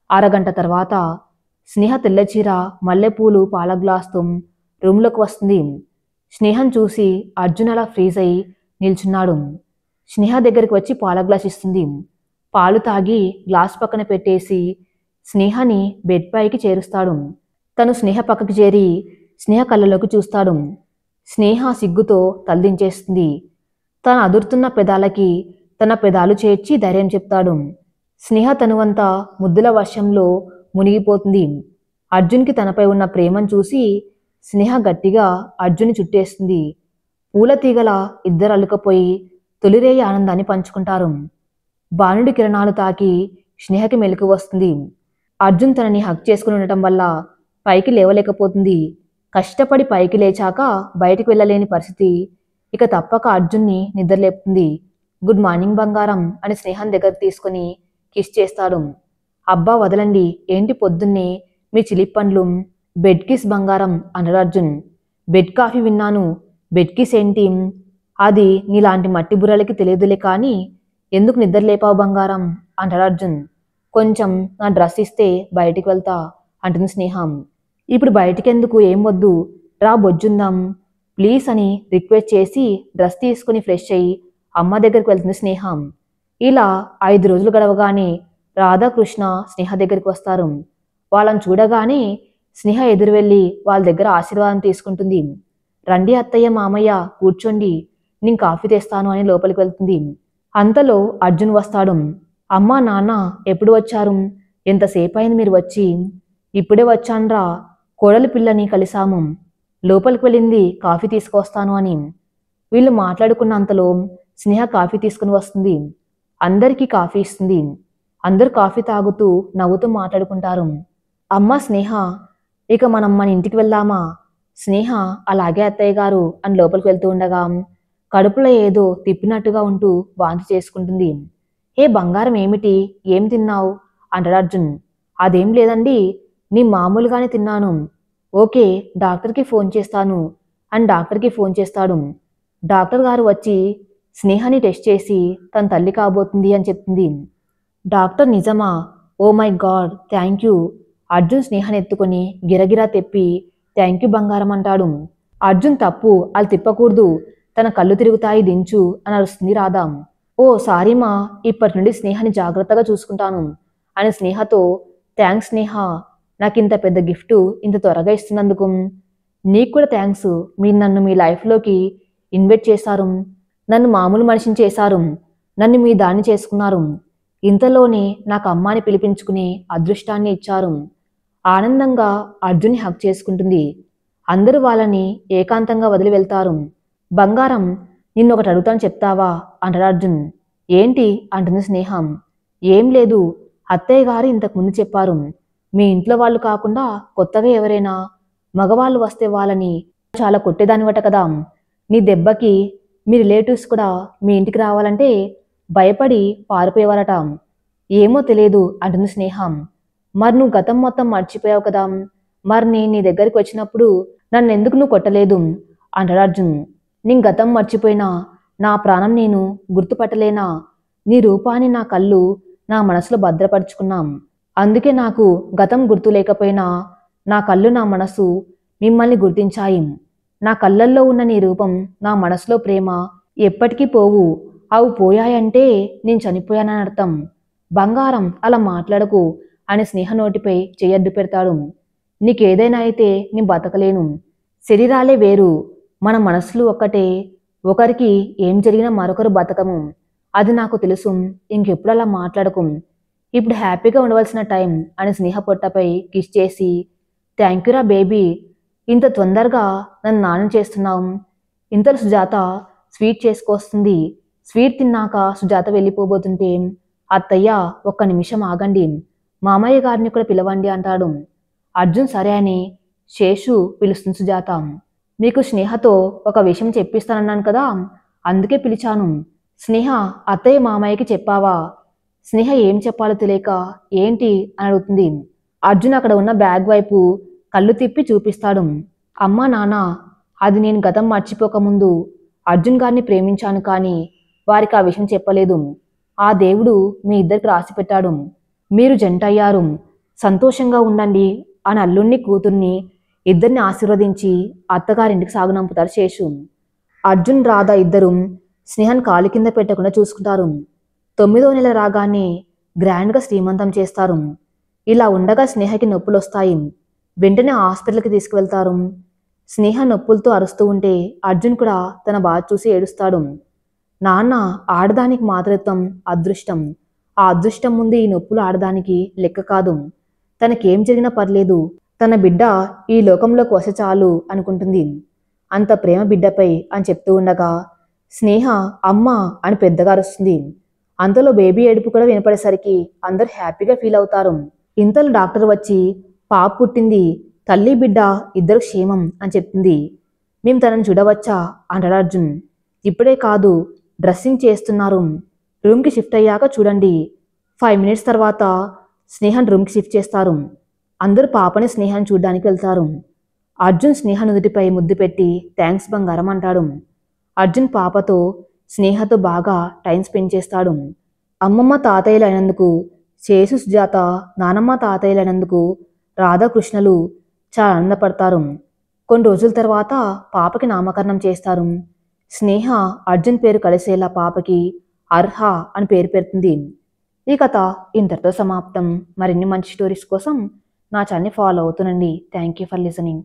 అరగంట తర్వాత స్నేహ తెల్లచీర, మల్లెపూలు, పాల గ్లాస్తో రూమ్లోకి వస్తుంది. స్నేహం చూసి అర్జున్ అలా ఫ్రీజ్ అయి నిల్చున్నాడు. స్నేహ దగ్గరికి వచ్చి పాల గ్లాస్ ఇస్తుంది. పాలు తాగి గ్లాస్ పక్కన పెట్టేసి స్నేహని బెడ్ పైకి చేరుస్తాడు. తను స్నేహ పక్కకి చేరి స్నేహ కళ్ళలోకి చూస్తాడు. స్నేహ సిగ్గుతో తలదించేస్తుంది. తన అదురుతున్న పెదాలకి తన పెదాలు చేర్చి ధైర్యం చెప్తాడు. స్నేహ తనువంతా ముద్దుల వర్షంలో మునిగిపోతుంది. అర్జున్కి తనపై ఉన్న ప్రేమను చూసి స్నేహ గట్టిగా అర్జున్ని చుట్టేస్తుంది. పూల తీగల ఇద్దరు అల్లుకపోయి తొలిరేయి ఆనందాన్ని పంచుకుంటారు. బాణుడి కిరణాలు తాకి స్నేహకి మెలకు వస్తుంది. అర్జున్ తనని హక్ చేసుకుని ఉండటం వల్ల పైకి లేవలేకపోతుంది. కష్టపడి పైకి లేచాక బయటికి వెళ్ళలేని పరిస్థితి. ఇక తప్పక అర్జున్ని నిద్రలేపుతుంది. గుడ్ మార్నింగ్ బంగారం అని స్నేహం దగ్గర తీసుకుని కిస్ చేస్తాడు. అబ్బా వదలండి, ఏంటి పొద్దున్నే మీ చిలిప్ పండ్లు? బెడ్ కిస్ బంగారం అన్నాడు అర్జున్. బెడ్ కాఫీ విన్నాను, బెడ్ కిస్ ఏంటి? అది నీలాంటి మట్టి బుర్రలకి తెలియదులే, కానీ ఎందుకు నిద్రలేపావు బంగారం అంటాడు అర్జున్. కొంచెం నా డ్రెస్ ఇస్తే బయటికి వెళ్తా అంటుంది స్నేహం. ఇప్పుడు బయటికెందుకు, ఏం వద్దు, రా బొజ్జుందాం ప్లీజ్ అని రిక్వెస్ట్ చేసి డ్రెస్ తీసుకుని ఫ్రెష్ అయ్యి అమ్మ దగ్గరికి వెళ్తుంది స్నేహం. ఇలా 5 రోజులు గడవగానే రాధాకృష్ణ స్నేహ దగ్గరికి వస్తారు. వాళ్ళని చూడగానే స్నేహ ఎదురు వెళ్ళి వాళ్ళ దగ్గర ఆశీర్వాదం తీసుకుంటుంది. రండి అత్తయ్య మామయ్య కూర్చోండి, నేను కాఫీ తెస్తాను అని లోపలికి వెళ్తుంది. అంతలో అర్జున్ వస్తాడు. అమ్మా నాన్న ఎప్పుడు వచ్చారు? ఎంతసేపు అయింది మీరు వచ్చి? ఇప్పుడే వచ్చాన్రా, కోడలి పిల్లని కలిసాము, లోపలికి వెళ్ళింది కాఫీ తీసుకొస్తాను అని. వీళ్ళు మాట్లాడుకున్నంతలో స్నేహ కాఫీ తీసుకుని వస్తుంది. అందరికీ కాఫీ ఇస్తుంది. అందరూ కాఫీ తాగుతూ నవ్వుతూ మాట్లాడుకుంటారు. అమ్మ స్నేహ, ఇక మనం మన ఇంటికి వెళ్దామా? స్నేహ అలాగే అత్తయ్య గారు అని లోపలికి వెళ్తూ ఉండగా కడుపులో ఏదో తిప్పినట్టుగా ఉంటూ వాంతి చేసుకుంటుంది. ఏ బంగారం ఏమిటి, ఏం తిన్నావు అంటాడు అర్జున్. అదేం లేదండి, నీ మామూలుగానే తిన్నాను. ఓకే, డాక్టర్కి ఫోన్ చేస్తాను అని డాక్టర్కి ఫోన్ చేస్తాడు. డాక్టర్ గారు వచ్చి స్నేహాన్ని టెస్ట్ చేసి తన తల్లి కాబోతుంది అని చెప్తుంది. డాక్టర్ నిజమా? Oh my God, thank you. Arjun స్నేహాన్ని ఎత్తుకొని గిరగిరా తెప్పి థ్యాంక్ యూ బంగారం అంటాడు. అర్జున్ తప్పు, అలా తిప్పకూడదు, తన కళ్ళు తిరుగుతాయి దించు అని అరుస్తుంది రాధా. ఓ సారీ మా, ఇప్పటి నుండి స్నేహాన్ని జాగ్రత్తగా చూసుకుంటాను అని స్నేహతో, థ్యాంక్స్ స్నేహ, నాకింత పెద్ద గిఫ్ట్ ఇంత త్వరగా ఇస్తున్నందుకు. నీకు కూడా థ్యాంక్స్, మీరు నన్ను మీ లైఫ్లోకి ఇన్వైట్ చేశారు, నన్ను మామూలు మనిషిని చేశారు, నన్ను మీ దాన్ని చేసుకున్నారు, ఇంతలోనే నాకు అమ్మాని పిలిపించుకునే అదృష్టాన్ని ఇచ్చారు. ఆనందంగా అర్జున్ని హక్ చేసుకుంటుంది. అందరూ వాళ్ళని ఏకాంతంగా వదిలి వెళ్తారు. బంగారం, నిన్నొకటి అడుగుతాను చెప్తావా అంటాడు అర్జున్. ఏంటి అంటుంది స్నేహం. ఏం లేదు, అత్తయ్య గారు ఇంతకుముందు చెప్పారు, మీ ఇంట్లో వాళ్ళు కాకుండా కొత్తగా ఎవరైనా మగవాళ్ళు వస్తే వాళ్ళని చాలా కొట్టేదానివట కదా, నీ దెబ్బకి మీ రిలేటివ్స్ కూడా మీ ఇంటికి రావాలంటే భయపడి పారిపోయేవారట. ఏమో తెలియదు అంటుంది స్నేహ. మరి నువ్వు గతం మొత్తం మర్చిపోయావు కదా, మరి నేను నీ దగ్గరికి వచ్చినప్పుడు నన్నెందుకు నువ్వు కొట్టలేదు అంటాడు అర్జున్. నేను గతం మర్చిపోయినా నా ప్రాణం నేను గుర్తుపట్టలేనా? నీ రూపాన్ని నా కళ్ళు నా మనసులో భద్రపరుచుకున్నాం. అందుకే నాకు గతం గుర్తు లేకపోయినా నా కళ్ళు నా మనసు మిమ్మల్ని గుర్తించాయి. నా కళ్ళల్లో ఉన్న నీ రూపం నా మనసులో ప్రేమ ఎప్పటికీ పోవు. అవి పోయాయంటే నేను చనిపోయానని అర్థం. బంగారం అలా మాట్లాడకు అని స్నేహ నోటిపై చెయ్యడ్డు పెడతాడు. నీకేదైనా అయితే నేను బతకలేను. శరీరాలే వేరు, మన మనసులు ఒక్కటే. ఒకరికి ఏం జరిగినా మరొకరు బతకము. అది నాకు తెలుసు. ఇంకెప్పుడు అలా మాట్లాడకు. ఇప్పుడు హ్యాపీగా ఉండవలసిన టైం అని స్నేహ పొట్టపై కిస్ చేసి, థ్యాంక్యూరా బేబీ, ఇంత తొందరగా నన్ను నానం చేస్తున్నావు. ఇంతలో సుజాత స్వీట్ చేసుకొస్తుంది. స్వీట్ తిన్నాక సుజాత వెళ్ళిపోబోతుంటే, అత్తయ్య ఒక్క నిమిషం ఆగండి, మామయ్య గారిని కూడా పిలవండి అంటాడు. అర్జున్ సరే అని శేషు పిలుస్తుంది సుజాత. మీకు స్నేహతో ఒక విషయం చెప్పిస్తానన్నాను కదా, అందుకే పిలిచాను. స్నేహ అత్తయ్య మామయ్యకి చెప్పావా? స్నేహ ఏం చెప్పాలో తెలియక ఏంటి అని అడుగుతుంది. అర్జున్ అక్కడ ఉన్న బ్యాగ్ వైపు కళ్ళు తిప్పి చూపిస్తాడు. అమ్మా నాన్న, అది నేను గతం మర్చిపోకముందు అర్జున్ గారిని ప్రేమించాను, కానీ వారికి ఆ విషయం చెప్పలేదు. ఆ దేవుడు మీ ఇద్దరికి రాసి పెట్టాడు. మీరు జంట అయ్యారు, సంతోషంగా ఉండండి అని అల్లుణ్ణి కూతుర్ని ఇద్దరిని ఆశీర్వదించి అత్తగారింటికి సాగునంపుతారు శేషు. అర్జున్ రాధ ఇద్దరు స్నేహన్ కాలు కింద పెట్టకుండా చూసుకుంటారు. 9వ నెల రాగానే గ్రాండ్గా శ్రీమంతం చేస్తారు. ఇలా ఉండగా స్నేహకి నొప్పులు వస్తాయి. వెంటనే హాస్పిటల్కి తీసుకువెళ్తారు. స్నేహ నొప్పులతో అరుస్తూ ఉంటే అర్జున్ కూడా తన బాధ చూసి ఏడుస్తాడు. నాన్న, ఆడదానికి మాతృత్వం అదృష్టం. ఆ అదృష్టం ముందు ఈ నొప్పులు ఆడదానికి లెక్క కాదు. తనకేం జరిగినా పర్లేదు, తన బిడ్డ ఈ లోకంలోకి వస్తే చాలు అనుకుంటుంది. అంత ప్రేమ బిడ్డపై అని చెప్తూ ఉండగా స్నేహ అమ్మ అని పెద్దగా అరుస్తుంది. అంతలో బేబీ ఏడుపు కూడా వినపడేసరికి అందరూ హ్యాపీగా ఫీల్ అవుతారు. ఇంతలో డాక్టర్ వచ్చి పాప పుట్టింది, తల్లి బిడ్డ ఇద్దరు క్షేమం అని చెప్తుంది. మేము తనని చూడవచ్చా అంటాడు అర్జున్. ఇప్పుడే కాదు, డ్రెస్సింగ్ చేస్తున్నారు, రూమ్కి షిఫ్ట్ అయ్యాక చూడండి. 5 మినిట్స్ తర్వాత స్నేహన్ రూమ్కి షిఫ్ట్ చేస్తారు. అందరూ పాపని స్నేహాన్ని చూడడానికి వెళ్తారు. అర్జున్ స్నేహ నుదుటిపై ముద్దు పెట్టి థ్యాంక్స్ బంగారం అంటాడు. అర్జున్ పాపతో స్నేహతో బాగా టైం స్పెండ్ చేస్తాడు. అమ్మమ్మ తాతయ్యలు అయినందుకు శేషు, సుజాత నానమ్మ తాతయ్యలు అయినందుకు రాధాకృష్ణలు చాలా ఆనందపడతారు. కొన్ని రోజుల తర్వాత పాపకి నామకరణం చేస్తారు. స్నేహ అర్జున్ పేరు కలిసేలా పాపకి అర్హ అని పేరు పెడుతుంది. ఈ కథ ఇంతటితో సమాప్తం. మరిన్ని మంచి స్టోరీస్ కోసం నా ఛానల్ని ఫాలో అవుతుండండి. Thank you for listening.